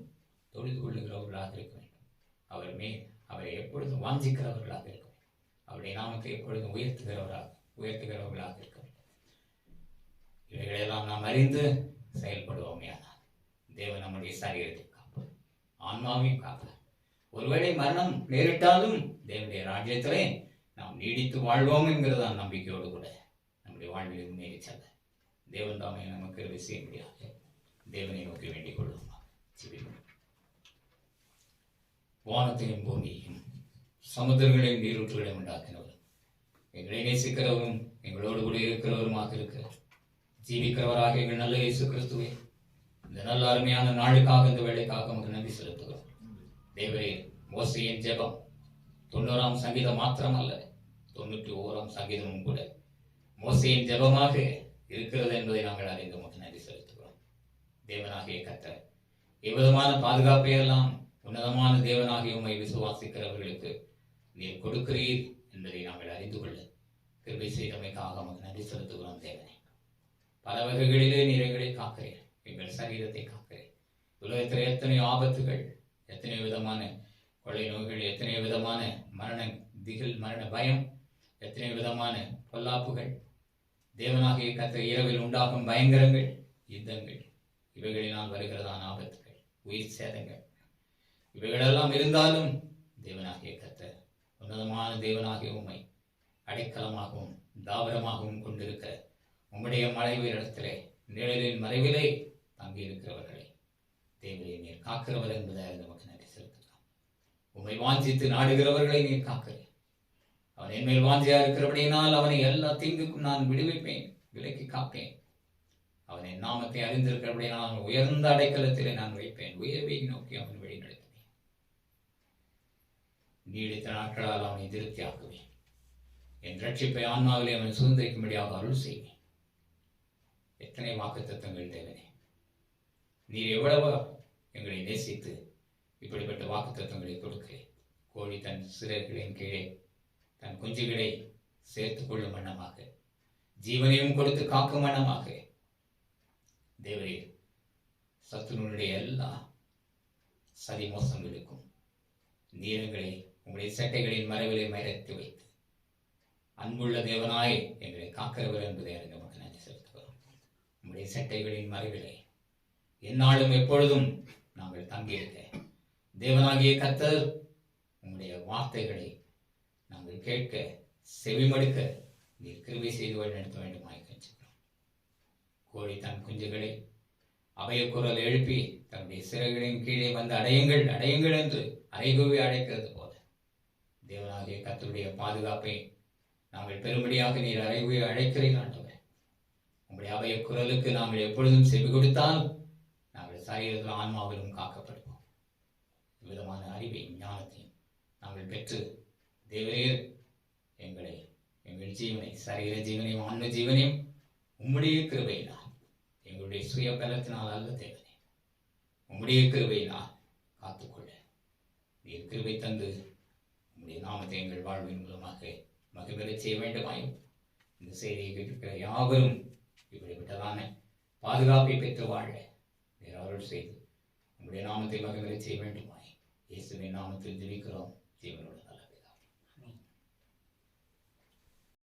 தொழுது கொள்ளுகிறவர்களாக இருக்க வேண்டும். அவரை எப்பொழுதும் வாஞ்சிக்கிறவர்களாக இருக்க வேண்டும். அவருடைய நாமத்தை எப்பொழுதும் உயர்த்துகிறவர்களாக இருக்க வேண்டும். இவைகளெல்லாம் நாம் அறிந்து செயல்படுவோமே. ஆனால் தேவன் நம்முடைய சரீரத்தை காப்பார், ஆன்மாவையும் காப்பார். ஒருவேளை மரணம் நேரிட்டாலும் தேவனுடைய ராஜ்யத்திலே நாம் நீடித்து வாழ்வோம் என்கிறதான் நம்பிக்கையோடு கூட நம்முடைய வாழ்வில் முன்னேறி செல்ல தேவன் தாமே நமக்கு செய்ய முடியாது. தேவனை நோக்கி வேண்டிக் கொள்வோம். வானத்தையும் பூமியையும் சமுத்திரங்களையும் நீரூற்றுகளையும் உண்டாக்கினவர், எங்களை நேசிக்கிறவரும் எங்களோடு கூட இருக்கிறவருமாக இருக்கிறார். ஜீவிக்கிறவராக எங்கள் நல்ல இயேசு கிறிஸ்துவே, இந்த நல்ல அருமையான நாளுக்காக இந்த வேலைக்காக நமக்கு நன்றி செலுத்துகிறோம். தேவரே, மோசேயின் ஜெபம் 90ஆம் சங்கீதம் மாத்திரமல்ல, 91ஆம் சங்கீதமும் கூட மோசேயின் ஜெபமாக இருக்கிறது என்பதை நாங்கள் அறிந்து உமக்கு நன்றி செலுத்துகிறோம். தேவனாகிய கர்த்தர் எவ்விதமான பாதுகாப்பை எல்லாம் உன்னதமான தேவனாகிய உம்மை விசுவாசிக்கிறவர்களுக்கு நீர் கொடுக்கிறீர் என்பதை நாங்கள் அறிந்து கொள்ள கிருபை செய்தமைக்காக உமக்கு நன்றி செலுத்துகிறோம். தேவனே, பல வகைகளிலே நீர் எங்களை காக்கிறீர், எங்கள் சரீரத்தை காக்கிறீர். உலகத்தில் எத்தனை ஆபத்துகள், எத்தனை விதமான கொள்ளை நோய்கள், எத்தனை விதமான மரண திகில், மரண பயம், எத்தனை விதமான பொல்லாப்புகள், தேவனாகிய கர்த்தர் இரவில் உண்டாகும் பயங்கரங்கள், யுத்தங்கள், இவைகளினால் வருகிறதான ஆபத்துகள், உயிர் சேதங்கள், இவைகளெல்லாம் இருந்தாலும் தேவனாகிய கர்த்தர் உன்னதமான தேவனாகிய உம்மை அடைக்கலமாகவும் தாவரமாகவும் கொண்டிருக்கிற உம்முடைய மறைவு இடத்திலே நிழலின் மறைவிலே தங்கியிருக்கிறவர்களை தேவனை நீர் காக்கிறவர் என்பதை நமக்கு நன்றி செலுத்தலாம். உம்மை வாஞ்சித்து நாடுகிறவர்களை நீர் காக்கிறேன். அவன் என்மேல் வாஞ்சியா இருக்கிறபடியினால் அவனை எல்லா தீங்குக்கும் நான் விடுவிப்பேன், விலக்கி காப்பேன். அவன் என் நாமத்தை அறிந்திருக்கிறபடியினால் அவன் உயர்ந்த அடைக்கலத்திலே நான் வைப்பேன், உயர்வை நோக்கி அவன் வழி நடத்துவேன். நீடித்த நாட்களால் அவனை திருப்தியாக்குவேன். என் ரட்சிப்பை ஆன்மாவிலே அவன் சுதந்திரிக்கும்படியாக அருள் செய்வேன். எத்தனை வாக்குத்தத்தங்கள் தேவனே, நீர் எவ்வளவோ எங்களை நேசித்து இப்படிப்பட்ட வாக்குத்தத்தங்களை கொடுக்கிறேன். கோழி தன் சிறகுகளின் கீழே தன் குஞ்சுகளை சேர்த்துக் கொள்ளும் வண்ணமாக, ஜீவனையும் கொடுத்து காக்கும் வண்ணமாக தேவரே, சத்துருடைய எல்லா சதி மோசங்களுக்கும் நீரங்களை உங்களுடைய சட்டைகளின் மறைவிலை மறைத்து வைத்து அன்புள்ள தேவனாய் எங்களை காக்கிறவர் என்பதை அறிந்து நமக்கு நன்றி செலுத்துகிறோம். உங்களுடைய சட்டைகளின் மறைவிலை எந்நாளும் எப்பொழுதும் நாங்கள் தங்கியிருக்க தேவனாகிய கர்த்தர் உங்களுடைய வார்த்தைகளை நாங்கள் கேட்க செவிமடுக்க நீர் கிருபை செய்து வழிநடத்த வேண்டுமாய் கெஞ்சுகிறோம். கோழி தன் குஞ்சுகளை அபயக்குரல் எழுப்பி தன்னுடைய சிறகுகளின் கீழே வந்து அடையுங்கள் அடையுங்கள் என்று அறைகூவி அழைக்கிறது போல தேவனாகிய கர்த்தருடைய பாதுகாப்பை நாங்கள் பெரும்படியாக நீர் அறைகூவி அழைக்கிறீர்கள் ஆண்டவரே. உங்களுடைய அபயக்குரலுக்கு நாங்கள் எப்பொழுதும் செவி கொடுத்தால் நாங்கள் சரீரத்தில் ஆன்மாவிலும் காக்கப்படுவோம். விதமான அறிவையும் ஞானத்தையும் நாங்கள் பெற்று தேவரீர் எங்களை, எங்கள் ஜீவனை, சரீர ஜீவனையும் ஆன்ம ஜீவனையும் உம்முடைய கிருபையினால், எங்களுடைய சுய பலத்தினால் அல்ல தேவனே, உம்முடைய கிருபையினால் காத்துக்கொள்ள நீர் கிருபை தந்து உம்முடைய நாமத்தை எங்கள் வாழ்வின் மூலமாக மகிழ்ச்சியை செய்ய வேண்டுமாயும் இந்த செய்தியை கேட்டிருக்கிற யாவரும் இப்படிப்பட்டதான பாதுகாப்பை பெற்று வாழ நீர் அருள் செய்து நம்முடைய நாமத்தை மகிமை செய்ய வேண்டுமாய் இயேசுவின் நாமத்தில் ஜெபிக்கிறோம் ஜீவனோடு